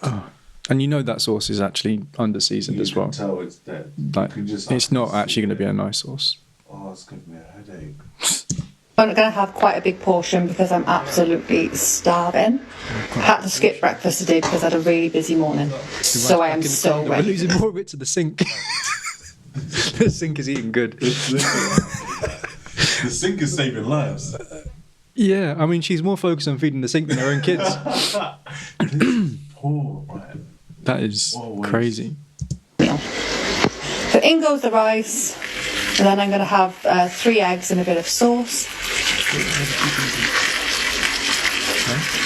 Oh. And you know that sauce is actually under-seasoned as well. You can tell it's dead. Like, it's not actually going to be a nice sauce. Oh, it's giving me a headache. I'm going to have quite a big portion because I'm absolutely starving. I had to skip breakfast today because I had a really busy morning. So I am so We're ready. losing more of it to the sink. The sink is eating good. The sink is saving lives. Yeah, I mean, she's more focused on feeding the sink than her own kids. Poor man. That is crazy. So in goes the rice, and then I'm going to have 3 eggs and a bit of sauce.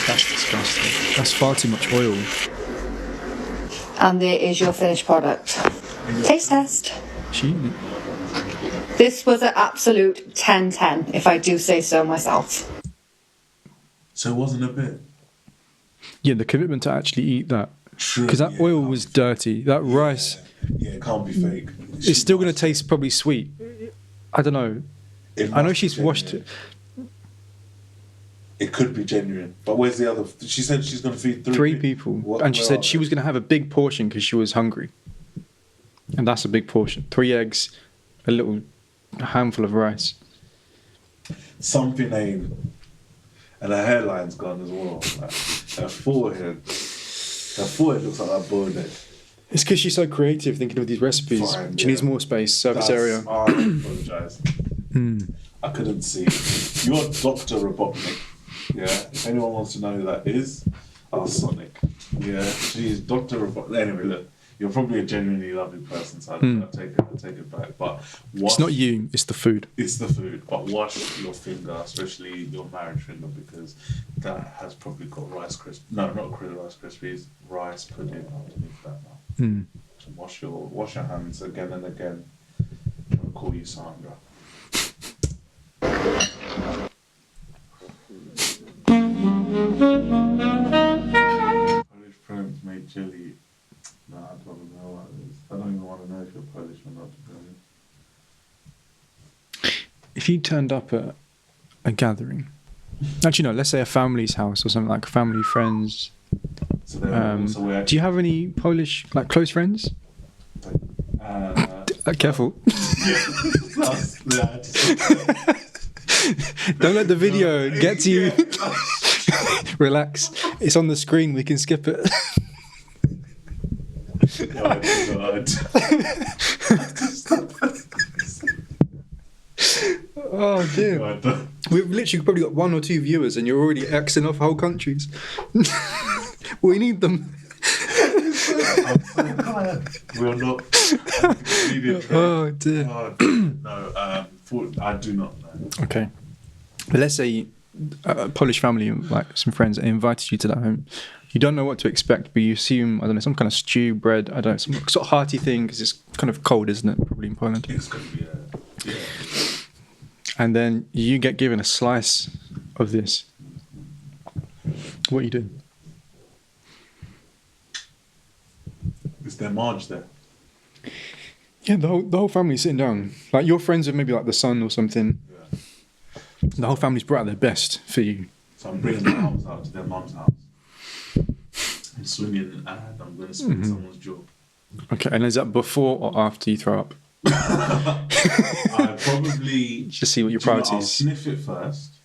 That's disgusting. That's far too much oil. And there is your finished product. Taste test. Gee. This was an absolute 10-10, if I do say so myself. So it wasn't a bit. Yeah, the commitment to actually eat that. True. Because that oil was dirty. That rice... Yeah, it can't be fake. It's still going to taste probably sweet. I don't know. I know she's washed it. It could be genuine. But where's the other... She said she's going to feed 3 people. And she said she was going to have a big portion because she was hungry. And that's a big portion. 3 eggs, a handful of rice. Something ain't... And her hairline's gone as well. Like, her forehead looks like that bald head. It's because she's so creative thinking of these recipes. Fine, She yeah. needs more space, surface area. Oh, I apologise. I couldn't see. You're Dr. Robotnik. Yeah. If anyone wants to know who that is, ask Sonic. Yeah. She's Dr. Robotnik. Anyway, look. You're probably a genuinely lovely person, so I'll take it back. But It's not you, it's the food. It's the food. But wash your finger, especially your marriage finger, because that has probably got Rice Krispies. No, not Rice Krispies. Rice pudding underneath that now. So wash your hands again and again. I'm gonna call you Sandra. Polish parents made jelly. No, I don't know what it is. I don't even want to know if you're Polish or not, to be honest. If you turned up at a gathering, actually no, let's say a family's house or something, like family, friends. So we're Do you have any Polish, like, close friends? Careful. Don't let the video get to you. Relax. It's on the screen. We can skip it. Oh, God. Oh dear. We've literally probably got 1 or 2 viewers, and you're already Xing off whole countries. We need them. We're not. Oh dear. No, I do not know. Okay. But let's say a Polish family, like some friends, invited you to their home. You don't know what to expect, but you assume, I don't know, some kind of stew, bread, I don't know, some sort of hearty thing, because it's kind of cold, isn't it? Probably in Poland. It's going to be yeah. And then you get given a slice of this. What are you doing? Is there Marge there? Yeah, the whole family's sitting down. Like, your friends are maybe like the son or something. Yeah. The whole family's brought out their best for you. So I'm bringing the house out to their mum's house. I'm swinging and I'm going to spin someone's jaw. Okay, and is that before or after you throw up? I probably Just see what your do you know, I'll priorities. sniff it first,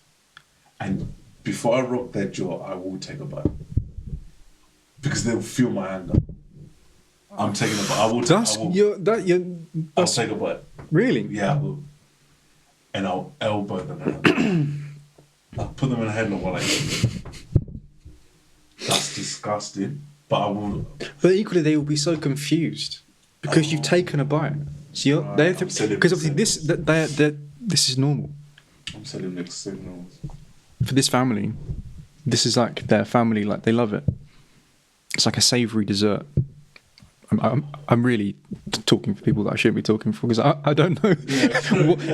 and before I rock their jaw, I will take a bite because they'll feel my anger. I'm taking a bite. I'll take a bite. Really? Yeah, I will. And I'll elbow them. I'll put them in a headlock while I eat. That's disgusting. But I will. But equally, they will be so confused because you've taken a bite. So because obviously this is normal I'm sending mixed signals. for this family. This is like their family, like they love it. It's like a savoury dessert. I'm really talking for people that I shouldn't be talking for, because I don't know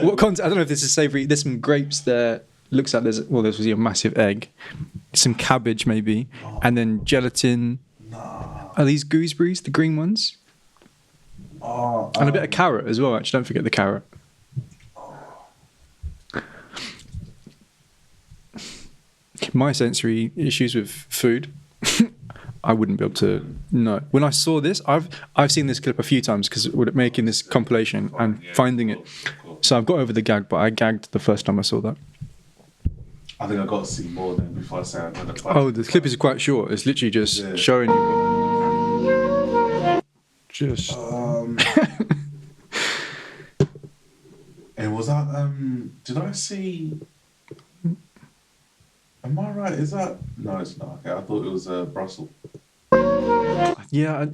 what content. I don't know if this is savoury. There's some grapes there. Looks like there's a massive egg, some cabbage maybe, and then gelatin. Are these gooseberries, the green ones? And a bit of carrot as well. Actually, don't forget the carrot. My sensory issues with food, I wouldn't be able to know. When I saw this, I've seen this clip a few times because we're making this compilation and finding it. So I've got over the gag, but I gagged the first time I saw that. I think I got to see more than before I say I'm going to fight. Oh, the clip is quite short. It's literally just showing you. Just. And was that did I see? Am I right? Is that no? It's not. Okay, I thought it was Brussels. Yeah,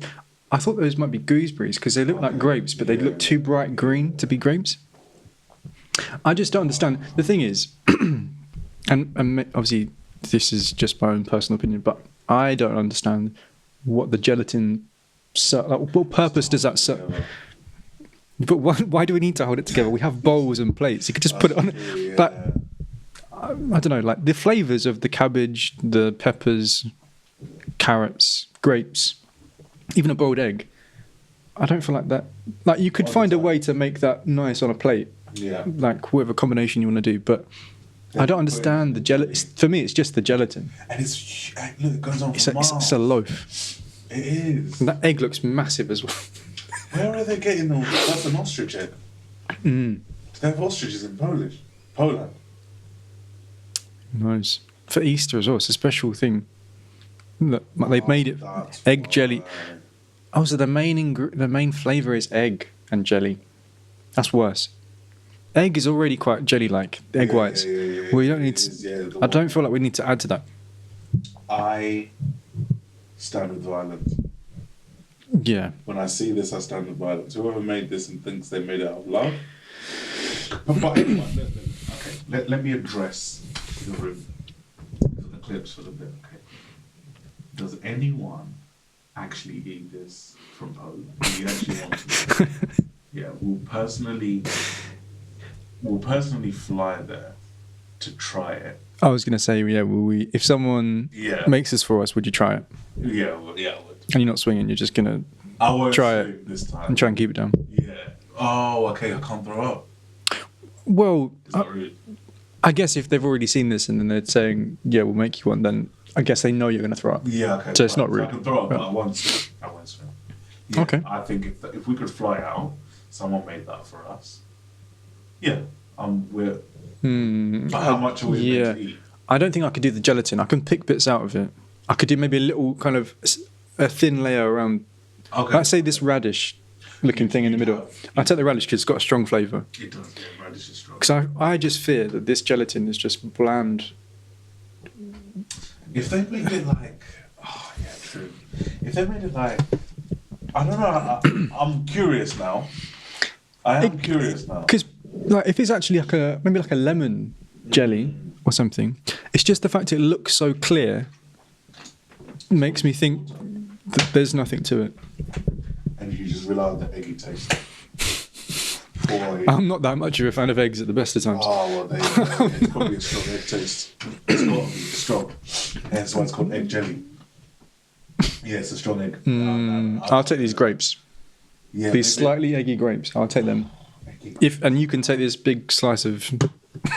I thought those might be gooseberries because they look like grapes, but they look too bright green to be grapes. I just don't understand. The thing is, and obviously this is just my own personal opinion, but I don't understand what the gelatin. What purpose does that serve? But why do we need to hold it together? We have bowls and plates. You could just put it on. But I don't know, like the flavours of the cabbage, the peppers, carrots, grapes, even a boiled egg. I don't feel like that. Like you could find a way to make that nice on a plate. Yeah. Like whatever combination you want to do, but I don't understand the gelatin. For me, it's just the gelatin. And it's look, it goes on for miles. It's a loaf. It is. And that egg looks massive as well. Where are they getting all? That's an ostrich egg. Do they have ostriches in Poland? Nice. for Easter as well. It's a special thing. Look, they've made it That's egg jelly. why. Oh, so the main flavour is egg and jelly. That's worse. Egg is already quite jelly-like. Egg Yeah, whites. yeah, We don't it need is, to. yeah, the I don't one- feel like we need to add to that. I stand with violence. Yeah. When I see this, I stand with violence. Whoever made this and thinks they made it out of love. But anyway, let me address the room for the clips for the bit. Okay. Does anyone actually eat this from Poland? Do you actually want to? Yeah, we'll personally fly there to try it. I was gonna say, yeah. If someone Yeah. makes this for us, would you try it? Yeah, I would. And you're not swinging. You're just gonna I won't Try swing this time. and try and keep it down. Yeah. Oh, okay. I can't throw up. Well, Is that rude? I guess if they've already seen this and then they're saying, "Yeah, we'll make you one," then I guess they know you're gonna throw up. Yeah, okay. So it's not I rude. can throw up, but Yeah. I won't swim. Yeah, Okay. I think if we could fly out, someone made that for us. Yeah. We're. But how much are we yeah. meant to eat? I don't think I could do the gelatin. I can pick bits out of it. I could do maybe a little kind of a thin layer around. Okay. Let's say this radish-looking thing in the middle. I take the radish because it's got a strong flavour. It does. Yeah, radish is strong. Because I just fear that this gelatin is just bland. If they made it like, oh yeah, true. If they made it like, I don't know. I'm curious now. I am curious now. Because like if it's actually like maybe like a lemon jelly or something, it's just the fact it looks so clear makes me think that there's nothing to it. And you just rely on the eggy taste. Boy. I'm not that much of a fan of eggs at the best of times. Oh well, there you go. It's probably a strong egg taste. It's got to be strong. That's why it's called egg jelly. Yeah, it's a strong egg. I'll take these grapes. Yeah, These slightly eggy grapes. I'll take them. maybe. And you can take this big slice of,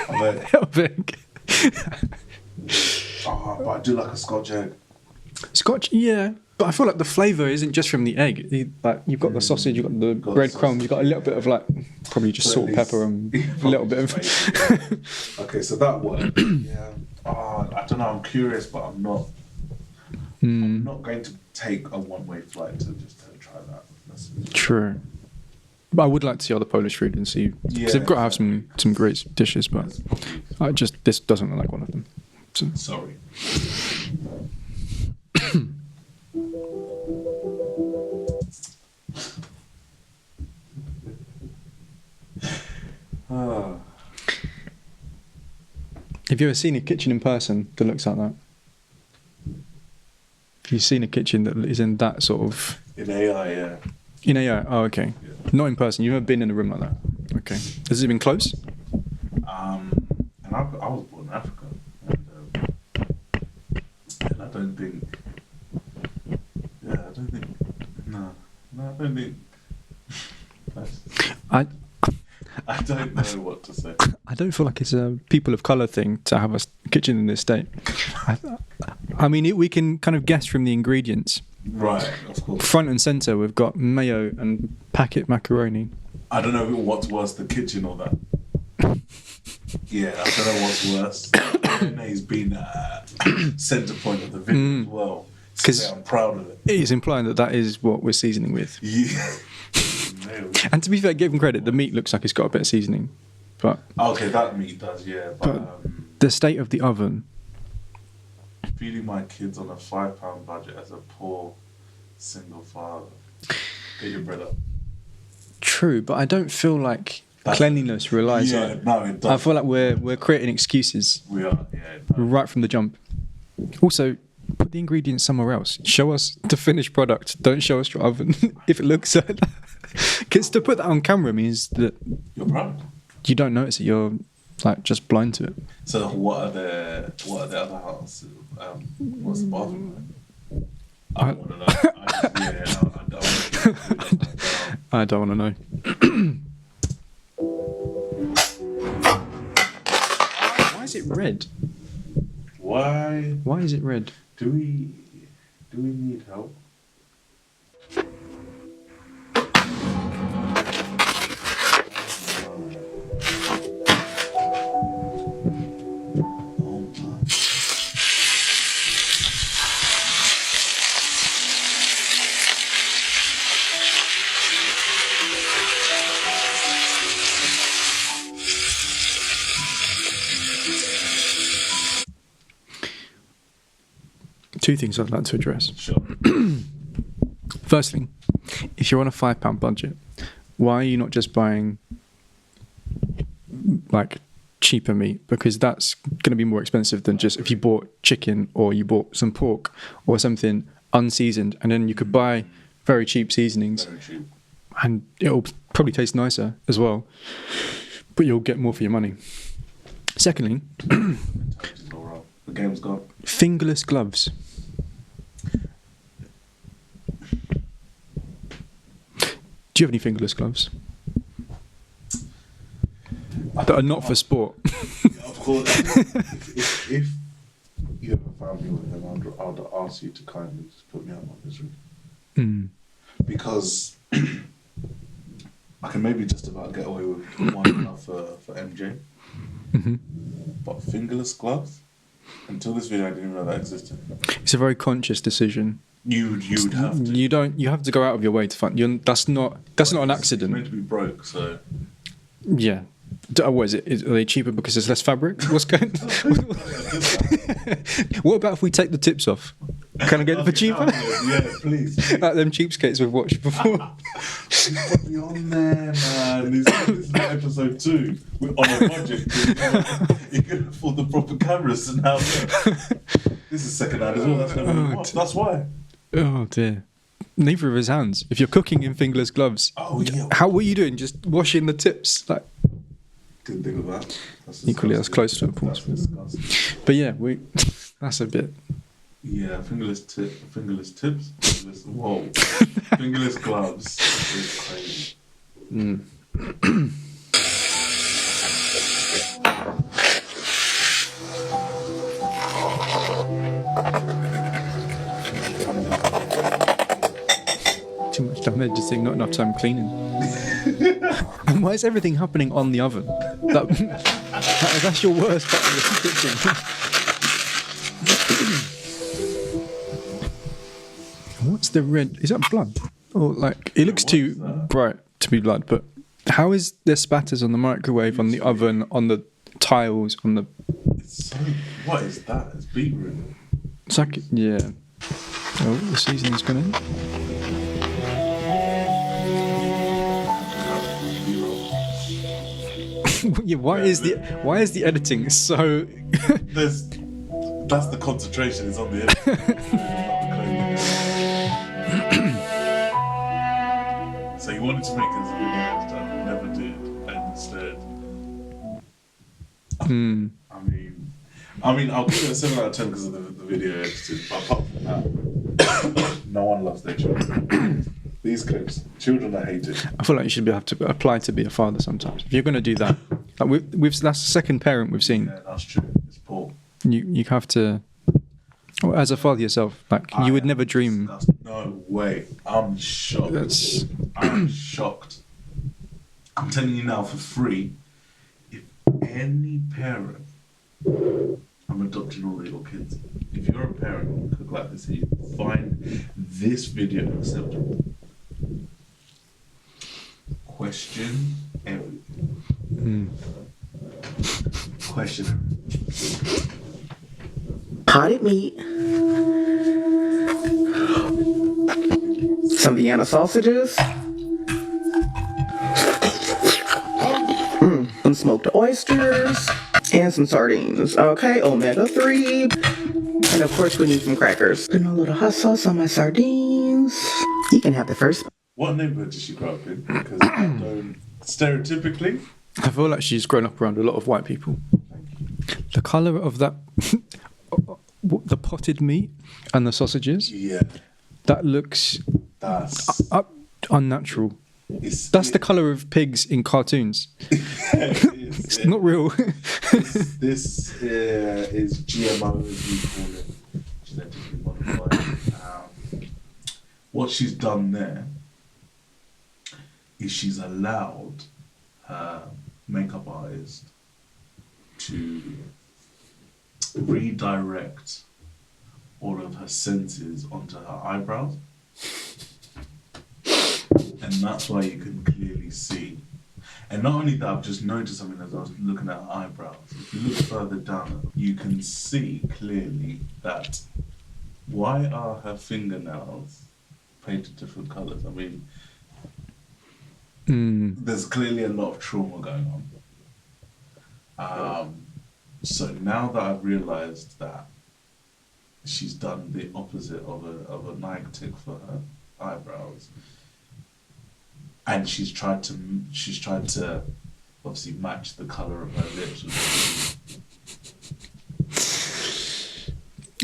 Of egg. of egg. Oh, but I do like a Scotch egg. Scotch, yeah. But I feel like the flavour isn't just from the egg. Like you've got the sausage, you've got the Got breadcrumbs, sausage, you've got a little bit of like probably just salt, At pepper, least- and a little bit of. Okay, so that one. Yeah. Oh, I don't know. I'm curious, but I'm not. I'm not going to take a one-way flight to just try that. True. But I would like to see other Polish food and see because Yeah, they've got to have some great dishes. But this doesn't look like one of them. So, Sorry. Ah. have you ever seen a kitchen in person that looks like that? Have you seen a kitchen that is in that sort of In AI, yeah. in AI? Oh, okay. Yeah. Not in person. You've never been in a room like that. Okay. Has it been close? And I was born in Africa, and I don't think. Yeah, I don't think. No, I don't think. I I don't know what to say. I don't feel like it's a people of colour thing to have a kitchen in this state. I mean, we can kind of guess from the ingredients. Right, of course. Front and centre, we've got mayo and packet macaroni. I don't know what's worse, the kitchen or that. Yeah, I don't know what's worse. Renee's been centre point of the video as well. 'Cause- I'm proud of it. It is implying that is what we're seasoning with. Yeah. Nailed it. And to be fair, give him credit, the meat looks like it's got a bit of seasoning. But Okay, that meat does, yeah. But the state of the oven, feeding my kids on a £5 budget as a poor single father. Get your bread up. true, but I don't feel like That's- cleanliness relies on Yeah, it. no, it does. I feel like we're creating excuses We are, yeah. No. right from the jump. Also, put the ingredients somewhere else. Show us the finished product. Don't show us your oven if it looks like that. Because to put that on camera means that You're proud. you don't notice it. You're like just blind to it. So what are the other houses? What's the bathroom like? I want to know. I don't want to know. Why is it red? Why Why is it red? do we need help? Oh my. Two things I'd like to address. Sure. Firstly, if you're on a £5 budget, why are you not just buying like cheaper meat? Because that's going to be more expensive than just if you bought chicken or you bought some pork or something unseasoned, and then you could buy very cheap seasonings, Very cheap. and it'll probably taste nicer as well, but you'll get more for your money. Secondly, It's all right. The game's gone. fingerless gloves. Do you have any fingerless gloves that are not for sport? Yeah, of course. If you ever found me with them, I'd ask you to kindly just put me out of my misery. Mm. Because I can maybe just about get away with one glove for MJ. Mhm. But fingerless gloves? Until this video, I didn't even know that existed. It's a very conscious decision. You'd have to. You have to go out of your way to find. That's not an It's meant accident. to be broke, so. Yeah. What is it? Are they cheaper because there's less fabric? What's going? What about if we take the tips off? Can I get it for cheaper? Yeah, please. Like them cheapskates we've watched before. Put me on there, man. This is episode 2. We're on a budget. You can afford the proper cameras, and now this is second hand as well. That's never been watched. That's why. Oh dear. Neither of his hands. If you're cooking in fingerless gloves, Oh yeah. how were you doing? Just washing the tips, like Didn't think of that. That's equally as disgusting. close to a That's pause. disgusting. But yeah, that's a bit. Yeah, fingerless tips. Whoa, fingerless gloves is crazy. Too much damage, just saying not enough time cleaning. And why is everything happening on the oven? That's your worst part of the kitchen. What's the red? Is that blood? Or like it looks too bright to be blood, but how is there spatters on the microwave, on the oven, on the tiles, on the? It's so. What is that? It's beetroot. It's like yeah. Oh, the seasoning's gone in. Yeah, why is the editing so? That's the concentration. It's on the edge. So you wanted to make this video that never did, and instead. I mean, I'll give it a 7 out of 10 because of the video edited. But apart from that, no one loves their children. These clips, children are hated. I feel like you should have to apply to be a father sometimes. If you're going to do that, like that's the second parent we've seen. Yeah, that's true. It's poor. You have to, well, as a father yourself, like you would never dream. No way. I'm shocked. I'm shocked. I'm telling you now for free. If any parent, I'm adopting all of your kids. If you're a parent who cook like this, you find this video acceptable. Question everything. Question everything. Potted meat, some Vienna sausages, some smoked oysters, and some sardines. Okay, omega-3, and of course we need some crackers. Putting a little hot sauce on my sardines. You can have the first. What neighborhood did she grow up in? Because I don't. Stereotypically, I feel like she's grown up around a lot of white people. The colour of that, the potted meat and the sausages, yeah, that looks that's unnatural. it's, That's the colour of pigs in cartoons. It's not real. This is GMO, as we call it, genetically modified. What she's done there is she's allowed her makeup artist to redirect all of her senses onto her eyebrows. And that's why you can clearly see. And not only that, I've just noticed something as I was looking at her eyebrows. If you look further down, you can see clearly that Why are her fingernails painted different colours? I mean, there's clearly a lot of trauma going on. So now that I've realised that she's done the opposite of a Nike tick for her eyebrows, and she's tried to obviously match the colour of her lips with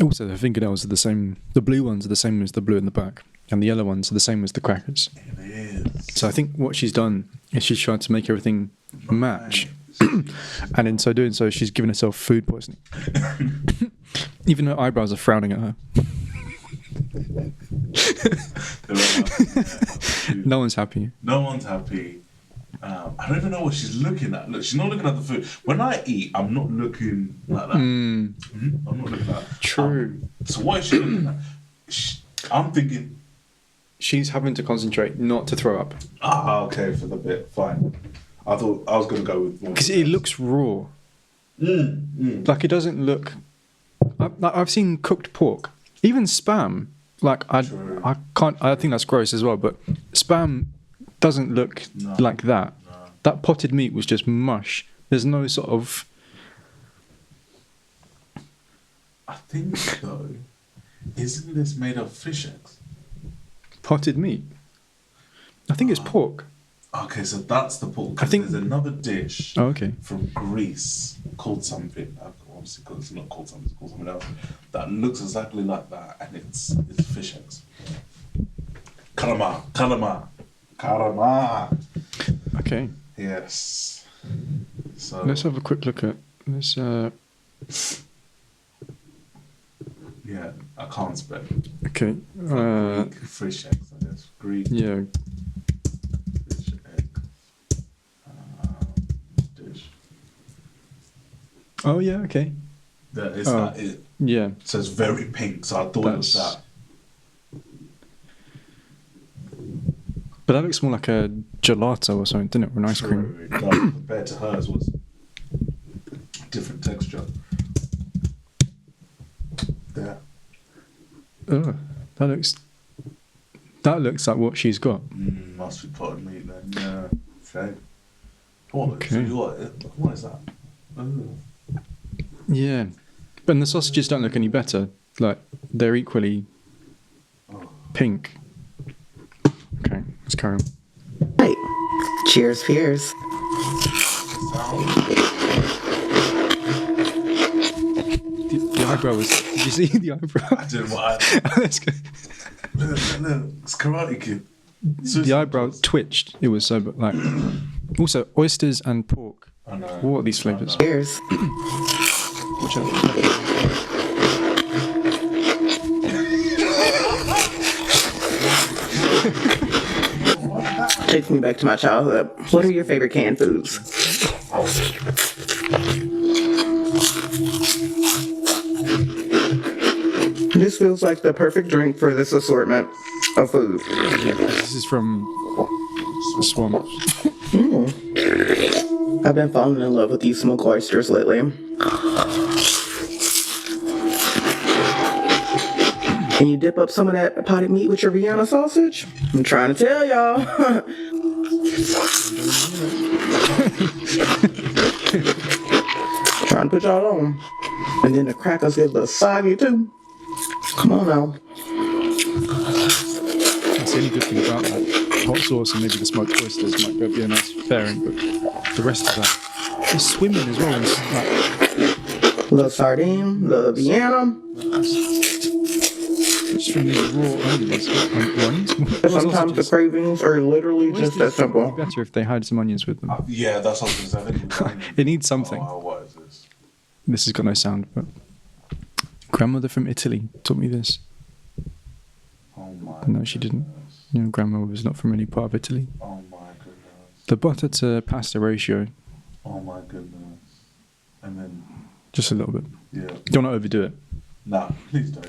Also, the fingernails are the same. The blue ones are the same as the blue in the back, and the yellow ones are the same as the crackers. it is. So I think what she's done is she's tried to make everything match, and in so doing so, she's given herself food poisoning. Even her eyebrows are frowning at her. No one's happy. No one's happy. I don't even know what she's looking at. Look, she's not looking at the food. When I eat, I'm not looking like that. I'm not looking like that. True. So what is she looking at? I'm thinking, She's having to concentrate not to throw up okay, for the bit, fine. I thought I was going to go with one. because it looks raw. Like it doesn't look. I've seen cooked pork, even spam. Like True. I can't. I think that's gross as well. But spam doesn't look like that. No. That potted meat was just mush. There's no sort of. I think, though, isn't this made of fish eggs? Potted meat. I think it's pork. Okay, so that's the pork. I think- There's another dish Oh, okay. from Greece called something. Obviously, because it's not called something, it's called something else. That looks exactly like that, and it's fish eggs. Karama. Okay. Yes. So Let's have a quick look at this. yeah, I can't spell. Okay. Greek fish eggs, I guess. Greek Yeah. fish egg dish. Oh yeah. Okay. That is Oh. that it. Yeah. So it's very pink. So I thought it was That's- that. But that looks more like a gelato or something, didn't it? Or an ice cream. True. Like, compared to hers was different texture. There. Ugh, that looks like what she's got. Must be potted meat then. Yeah. Okay. What? Okay. So what is that? Ooh. Yeah. But the sausages don't look any better. Like they're equally pink. Okay, let's carry on. Right. Cheers, peers. The eyebrow was. Did you see the eyebrow? I didn't want. That's good. Look, it's Karate Kid. The eyebrow twitched. It was so, but like. Also, oysters and pork. I know. What are these flavours? Cheers. Which are Takes me back to my childhood. What are your favorite canned foods? This feels like the perfect drink for this assortment of food. This is from the swamp. I've been falling in love with these smoked oysters lately. And you dip up some of that potted meat with your Vienna sausage? I'm trying to tell y'all. Trying to put y'all on. And then the crackers get a little soggy too. Come on now. That's the only good thing about that. Hot sauce and maybe the smoked oysters might be a nice pairing, but the rest of that. It's swimming as well. It's like, Little sardine, little Vienna. just from these raw onions. Sometimes the cravings are literally just that It'd simple. be better if they had some onions with them. Yeah, that's what I was going to say. It needs something. Oh, what is this? This has got no sound, but grandmother from Italy taught me this. Oh my. No, she didn't. You know, grandma was not from any part of Italy. Oh my goodness. The butter to pasta ratio, Oh my goodness. And then, just a little bit. yeah. Don't want to overdo it. Nah, please don't.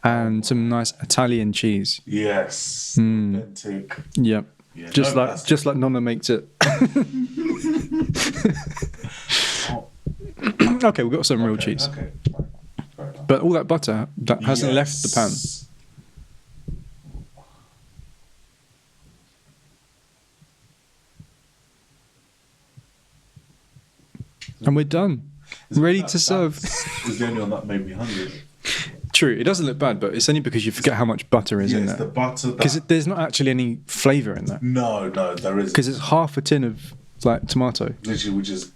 And some nice Italian cheese. Yes. Mm. Authentic. Yep. Yeah, Just no like plastic. just like Nonna makes it. Okay, we've got some real cheese. Okay, fine. Fair enough. But all that butter that hasn't left the pan. And we're done. Ready to serve. Is the only one that made me hungry. True, it doesn't look bad, but it's only because you forget how much butter is in It's there. the butter. Because there's not actually any flavour in there. No, there isn't. Because it's half a tin of like tomato. Literally, which is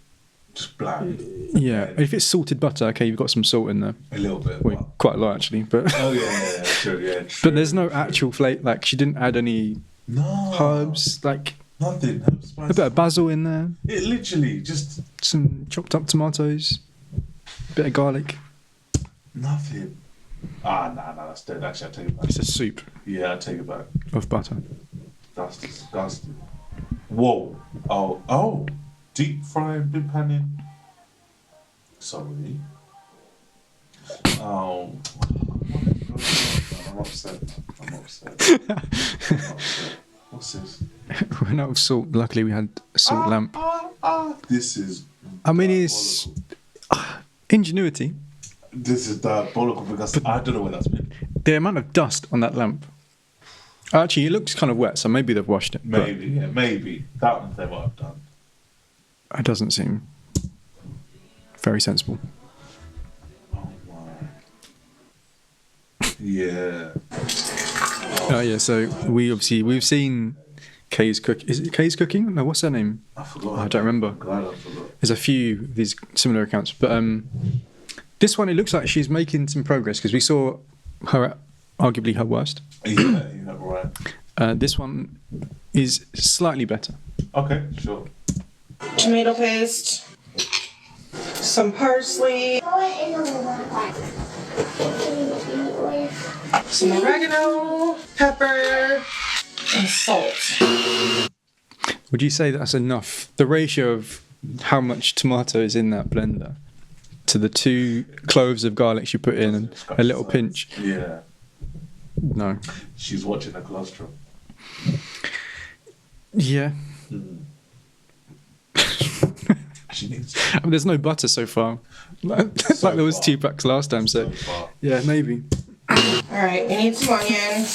just bland. Yeah, if it's salted butter, okay, you've got some salt in there. A little bit. Well, quite a lot actually, but Oh yeah, true. but there's no actual flavour. Like she didn't add any No herbs, like nothing. No a spice. bit of basil in there, It literally just some chopped up tomatoes, bit of garlic. nothing. Nah, that's dead. Actually, I take it back. It's a soup Yeah, I take it back. of butter. That's disgusting. Whoa. Oh. Deep frying, big panning. Sorry. Oh. I'm upset. What's this? We're out of salt. Luckily, we had a salt lamp. This is. I mean, it's ingenuity. This is diabolical because I don't know where that's been. The amount of dust on that lamp. Actually, it looks kind of wet, so maybe they've washed it. but Maybe. That one they might have done. It doesn't seem very sensible. Oh my. Yeah. Oh yeah, so we've seen Kay's cook. Is it Kay's cooking? No, what's her name? I forgot. I don't remember. I'm glad I forgot. There's a few of these similar accounts, but this one it looks like she's making some progress because we saw her at arguably her worst. Yeah, right. This one is slightly better. Okay, sure. Tomato paste, some parsley, some oregano, pepper, and salt. Would you say that's enough? The ratio of how much tomato is in that blender to the 2 cloves of garlic you put in and a little pinch? Yeah. No. She's watching her cholesterol. Yeah. She needs I mean, there's no butter so far. Like there was far. 2 packs last time, so far. yeah, maybe. Alright, we need some onion.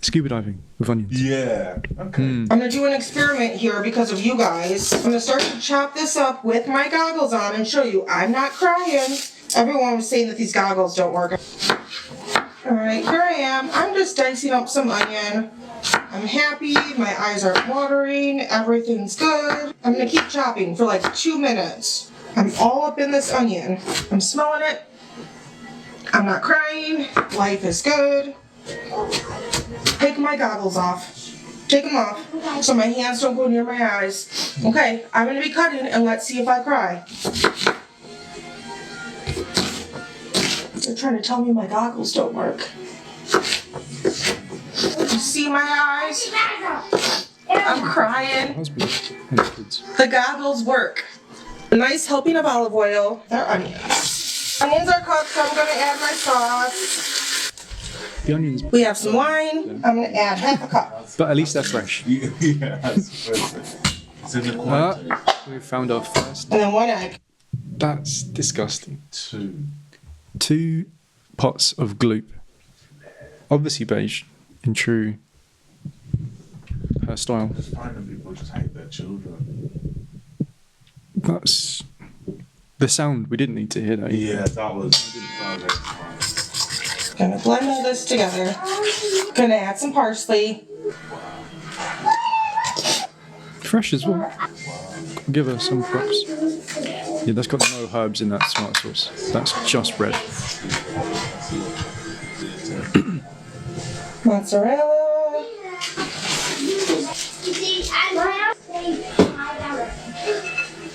Scuba diving with onions. Yeah. Okay. I'm gonna do an experiment here because of you guys. I'm gonna start to chop this up with my goggles on and show you I'm not crying. Everyone was saying that these goggles don't work. Alright, here I am. I'm just dicing up some onion. I'm happy, my eyes aren't watering, everything's good. I'm gonna keep chopping for like 2 minutes. I'm all up in this onion. I'm smelling it. I'm not crying. Life is good. Take my goggles off. Take them off so my hands don't go near my eyes. Okay, I'm gonna be cutting and let's see if I cry. They're trying to tell me my goggles don't work. You see my eyes? I'm crying. Husband and kids. The goggles work. A nice helping of olive oil. They're onions. Onions are cooked, so I'm gonna add my sauce. The onions, We have some wine. I'm gonna add half a cup. but at least they're fresh. Yeah, it's in the quantity. We found our first. And then 1 egg. That's disgusting. 2. 2 pots of gloop. Obviously beige, in true her style. Just finding people just hate their children. That's the sound. We didn't need to hear that. Yeah, that was. Gonna blend all this together. Gonna add some parsley. Fresh as well. Give her some props. Yeah, that's got no herbs in that tomato sauce. That's just red. Mozzarella.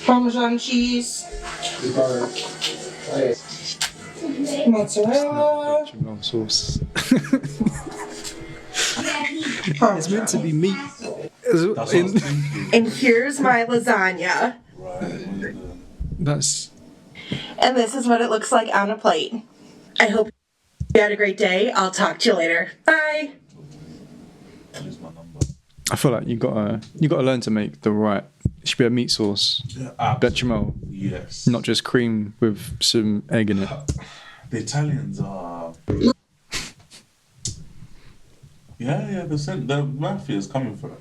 Parmesan cheese. Mozzarella. Tomato sauce. It's Parmesan. meant to be meat. That's what I was thinking. And here's my lasagna. Right. That's And this is what it looks like on a plate. I hope you had a great day. I'll talk to you later. Bye. Here's my number. I feel like you gotta learn to make the right. It should be a meat sauce, bechamel, Yes. not just cream with some egg in it. The Italians are. Yeah. The mafia is coming for it.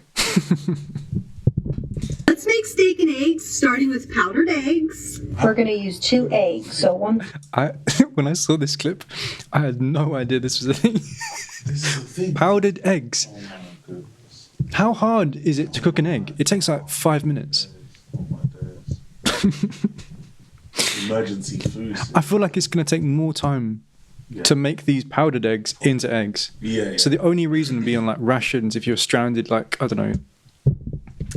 Let's make steak and eggs, starting with powdered eggs. We're gonna use 2 eggs, so one. When I saw this clip, I had no idea this was a thing. This is the thing. Powdered eggs. Oh my goodness. How hard is it to cook an egg? It takes like 5 minutes. Oh my days. Emergency food. I feel like it's going to take more time to make these powdered eggs into eggs. Yeah. So the only reason to be on like rations if you're stranded, like, I don't know,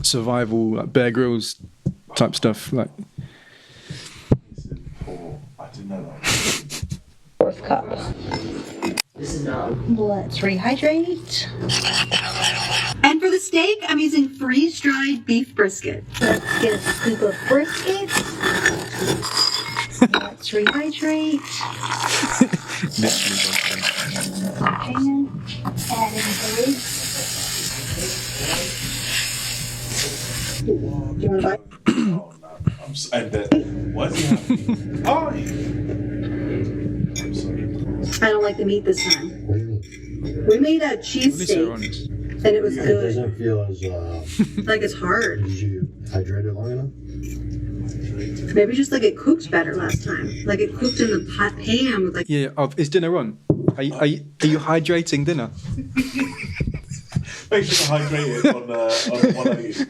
survival, like Bear Grylls type stuff. Like, Oh, I didn't know that. 4 cups. Let's rehydrate. And for the steak, I'm using freeze-dried beef brisket. Let's get a scoop of brisket. Let's rehydrate. And add in eggs. Do you want to buy? Oh, no. Why is he happy? Oh, I'm sorry. I don't like the meat this time. We made a cheese steak, and it was It good. doesn't feel as Like it's hard. did you hydrate it long enough? Maybe just like it cooked better last time. Like it cooked in the pan with like. yeah, is dinner on? Are you hydrating dinner? Make sure to hydrate it on what I eat.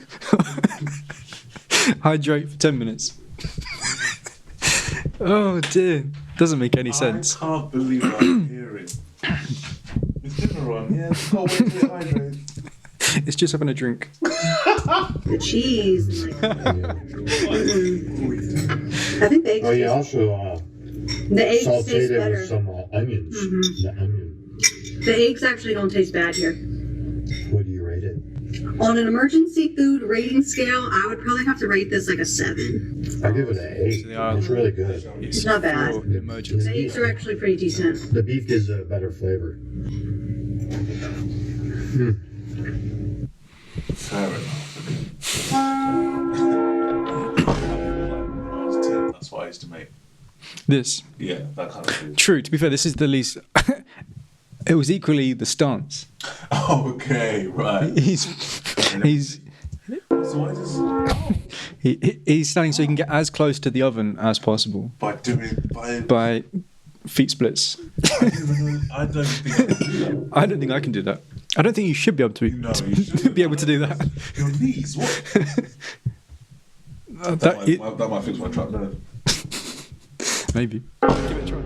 Hydrate for 10 minutes. Oh dear. Doesn't make any sense. I can't believe what I'm hearing. Is dinner on? Yeah, it's got to wait till it hydrates. It's just having a drink. The cheese. And like, I think the eggs. Oh, you taste, also the eggs sauteed taste it better. with some onions. The onion. The eggs actually don't taste bad here. What do you rate it? On an emergency food rating scale, I would probably have to rate this like a 7. I give it an 8. It's really good. It's not bad. for emergency. The eggs are actually pretty decent. The beef gives it a better flavor. Fair enough. That's what I used to make. This. Yeah, that kind of food. True, to be fair, this is the least. It was equally the stance. Okay, right. He's So why is this? he's standing so he can get as close to the oven as possible By by feet splits. I don't think I can do that. I don't think I can do that. I don't think you should be able to No, you shouldn't. be able to do that. Your knees, what? That might fix my trapped nerve. Maybe. Give it a try.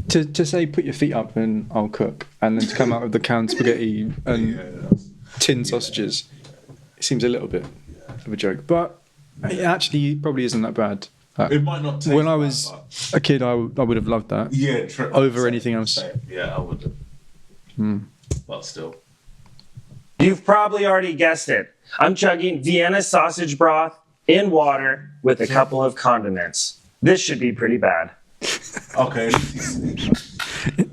To say put your feet up and I'll cook, and then to come out with the canned spaghetti and tin sausages, it seems a little bit of a joke, but it actually probably isn't that bad. It might not taste When I bad, was but- a kid, I would have loved that. Yeah, true. Over anything else. Yeah, I would have. But still. You've probably already guessed it. I'm chugging Vienna sausage broth in water with a couple of condiments. This should be pretty bad. Okay.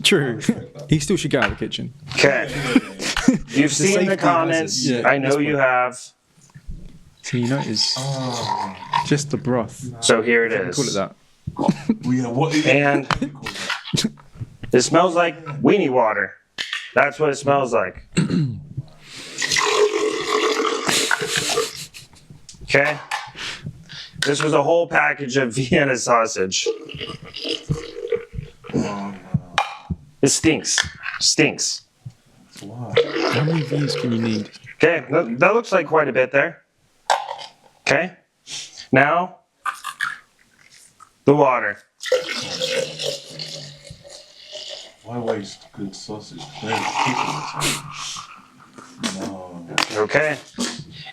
True. He still should get out of the kitchen. Okay. You've seen safety the comments. hazard. Yeah, I know that's you what- have. So you notice just the broth. So here it Call it is. that. Yeah, what is And it smells like weenie water. That's what it smells like. Okay. This was a whole package of Vienna sausage. It stinks. Stinks. Wow. How many views can you need? Okay, that looks like quite a bit there. Okay. Now, the water. Why waste good sausage? No. Okay.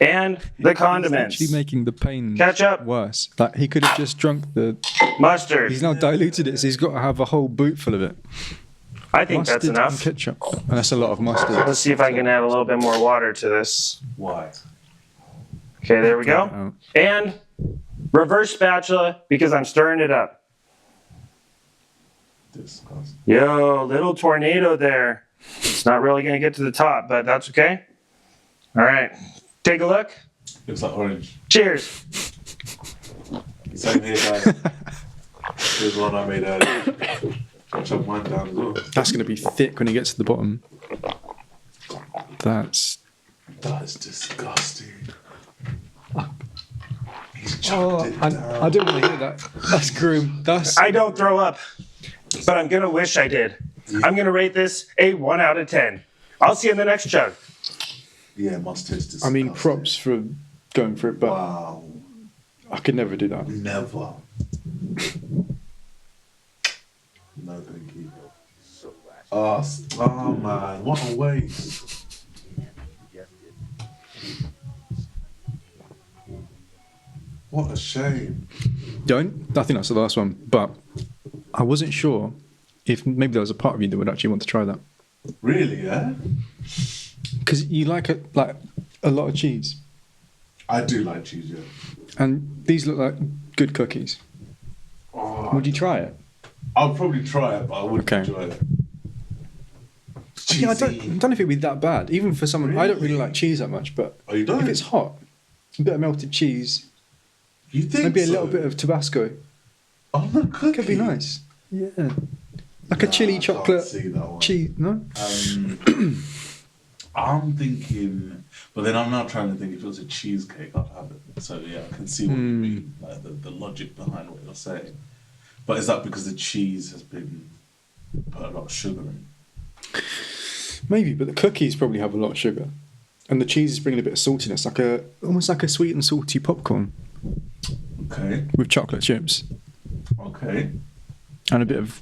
And the condiments. Actually making the pain Ketchup. worse. Like he could have just drunk the. Mustard. He's now diluted it, so he's got to have a whole boot full of it. I think Mustard that's enough. and ketchup, and that's a lot of mustard. Let's see if I can add a little bit more water to this. Why? Okay, there we go. Out. And reverse spatula because I'm stirring it up. Disgusting. Yo, little tornado there. It's not really going to get to the top, but that's okay. All right. Take a look. Looks like orange. Cheers. Same here, guys. Here's one I made earlier. I'll chop mine down as well. That's going to be thick when it gets to the bottom. That is disgusting. He's chucked it down. I don't want to hear that. That's grim. I don't throw up, but I'm going to wish I did. I'm going to rate this a 1 out of 10. I'll see you in the next chug. Yeah, mustard's I disgusting. mean, props for going for it, but Wow. I could never do that. Never. No, thank you. Oh man, what a waste. What a shame. I think that's the last one, but I wasn't sure if maybe there was a part of you that would actually want to try that. Really, yeah? Because you like a lot of cheese. I do like cheese, yeah. And these look like good cookies. Oh, Would you try it? I'll probably try it, but I wouldn't Okay. enjoy it. Yeah, I Cheesy. don't know if it'd be that bad. Even for someone, I don't really like cheese that much, but Oh, you don't? if it's hot, a bit of melted cheese, You think maybe a so? little bit of Tabasco, on the cookie? could be nice. Yeah, like a Nah, chili I chocolate can't see that one. cheese. No, I'm thinking, but then I'm now trying to think if it was a cheesecake, I'd have it. So yeah, I can see what you mean, like the logic behind what you're saying. But is that because the cheese has been put a lot of sugar in? maybe, but the cookies probably have a lot of sugar, and the cheese is bringing a bit of saltiness, almost like a sweet and salty popcorn Okay, with chocolate chips okay. and a bit of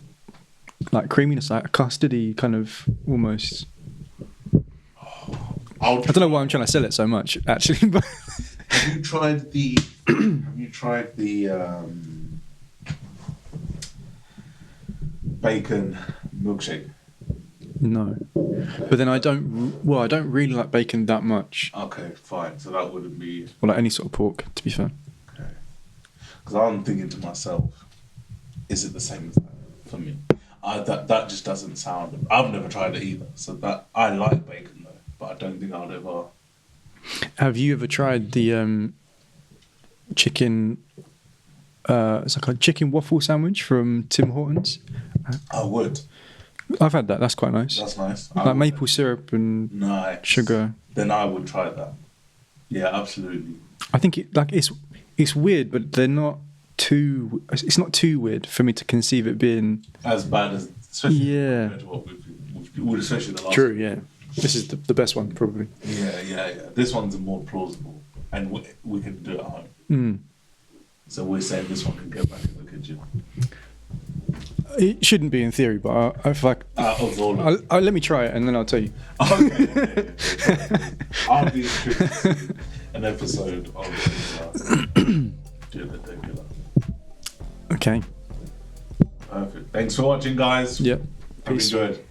like creaminess, like a custardy kind of almost. I don't know why I'm trying to sell it so much, actually, but Have you tried the? Have you tried the bacon milkshake? no. But then I don't really like bacon that much, Okay, fine. So that wouldn't be or like any sort of pork, to be fair. okay. Because I'm thinking to myself, is it the same as that for me? That just doesn't sound. I've never tried it either. So that I like bacon though, but I don't think I'd ever. Have you ever tried the chicken? It's like a chicken waffle sandwich from Tim Hortons. I would. I've had that. That's quite nice. That's nice. I Like would. maple syrup and Nice. sugar. Then I would try that. Yeah, absolutely. I think it's weird, but they're not too. It's not too weird for me to conceive it being. As bad as, especially Yeah. compared to what well, especially the last. True. Yeah. This is the best one probably. Yeah. This one's more plausible, and we can do it at home. Mm. So we're saying this one can go back in the kitchen. It shouldn't be in theory, but if I, Out of all of them. let me try it and then I'll tell you. Okay. I'll be intrigued to see an episode of doing the Degular. Okay. Perfect. Thanks for watching, guys. Yep. Hope you Peace. enjoyed.